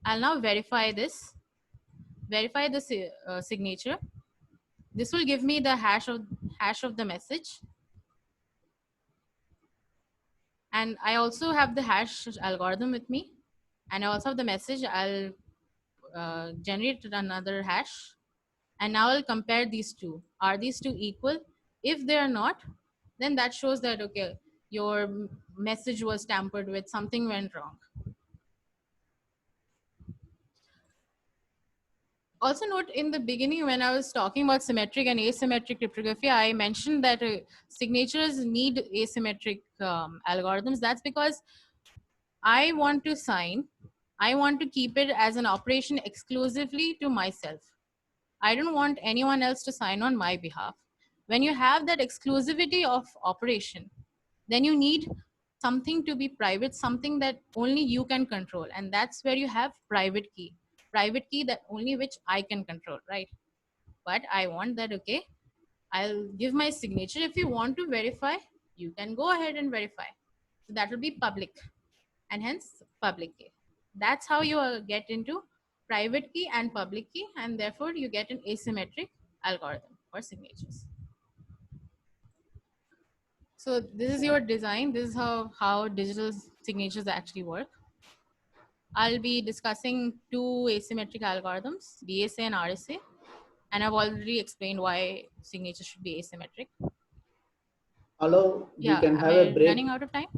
I'll now verify the signature. This will give me the hash of the message. And I also have the hash algorithm with me. And I also have the message. I'll generate another hash. And now I'll compare these two. Are these two equal? If they are not, then that shows that, okay, your message was tampered with, something went wrong. Also note, in the beginning when I was talking about symmetric and asymmetric cryptography, I mentioned that signatures need asymmetric algorithms. That's because I want to sign, I want to keep it as an operation exclusively to myself. I don't want anyone else to sign on my behalf. When you have that exclusivity of operation, then you need something to be private, something that only you can control. And that's where you have private key that only which I can control, right? But I want that, okay, I'll give my signature. If you want to verify, you can go ahead and verify. So that will be public, and hence public key. That's how you get into private key and public key, and therefore you get an asymmetric algorithm for signatures. So this is your design. This is how digital signatures actually work. I'll be discussing two asymmetric algorithms, DSA and RSA. And I've already explained why signatures should be asymmetric.
Hello, we
Yeah,
can
am
have
I
a break.
running out of time?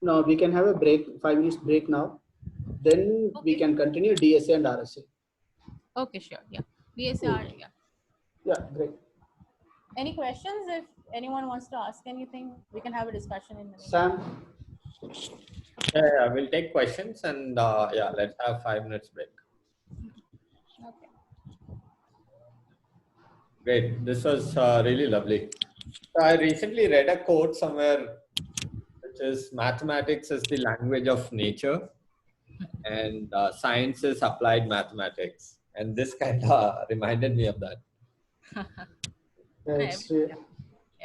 No, we can have a break, 5 minutes break now. Then we can continue DSA and RSA.
Okay, sure. Yeah. DSA,
Cool.
yeah.
Yeah, great.
Any questions? If anyone wants to ask anything, we can have a discussion in the meeting.
Sam?
Yeah, we'll take questions and yeah, let's have 5 minutes break.
Okay.
Great. This was really lovely. So I recently read a quote somewhere, which is mathematics is the language of nature and science is applied mathematics. And this kind of reminded me of that.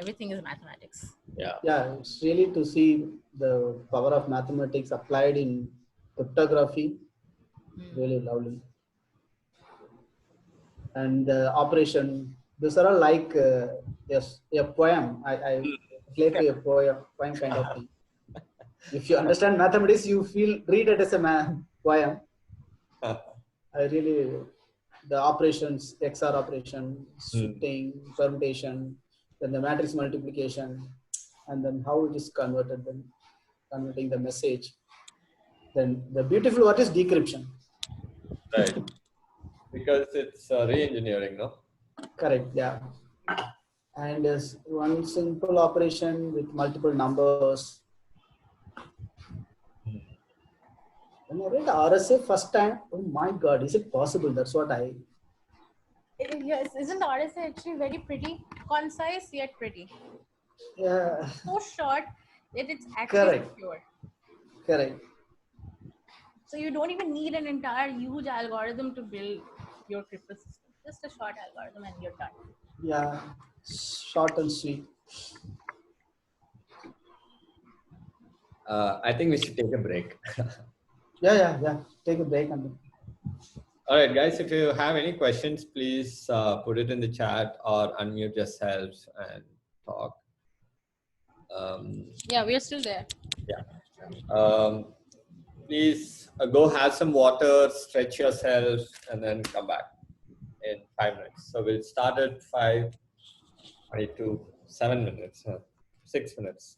Everything is mathematics.
Yeah.
Yeah, it's really to see the power of mathematics applied in cryptography. Really lovely. And operation, these are all like yes, a poem. I relate to a poem kind of thing. If you understand mathematics, you read it as a poem. I really, the operations, XOR operation, shifting, permutation, then the matrix multiplication, and then how it is converted, then converting the message. Then the beautiful word is decryption.
Right. Because it's re-engineering, no?
Correct, yeah. And there's one simple operation with multiple numbers. When I read RSA first time, oh my God, is it possible? That's what I...
Yes, isn't RSA actually very pretty? Concise yet pretty.
Yeah.
So short that it's actually
Correct.
secure.
Correct.
So you don't even need an entire huge algorithm to build your crypto system. Just a short algorithm and you're done.
Yeah, short and sweet.
I think we should take a break.
Yeah. Take a break.
All right, guys, if you have any questions, please put it in the chat or unmute yourselves and talk.
Yeah, we're still there.
Yeah. Please go have some water, stretch yourself, and then come back in 5 minutes. So we'll start at 5:22, 7 minutes, 6 minutes.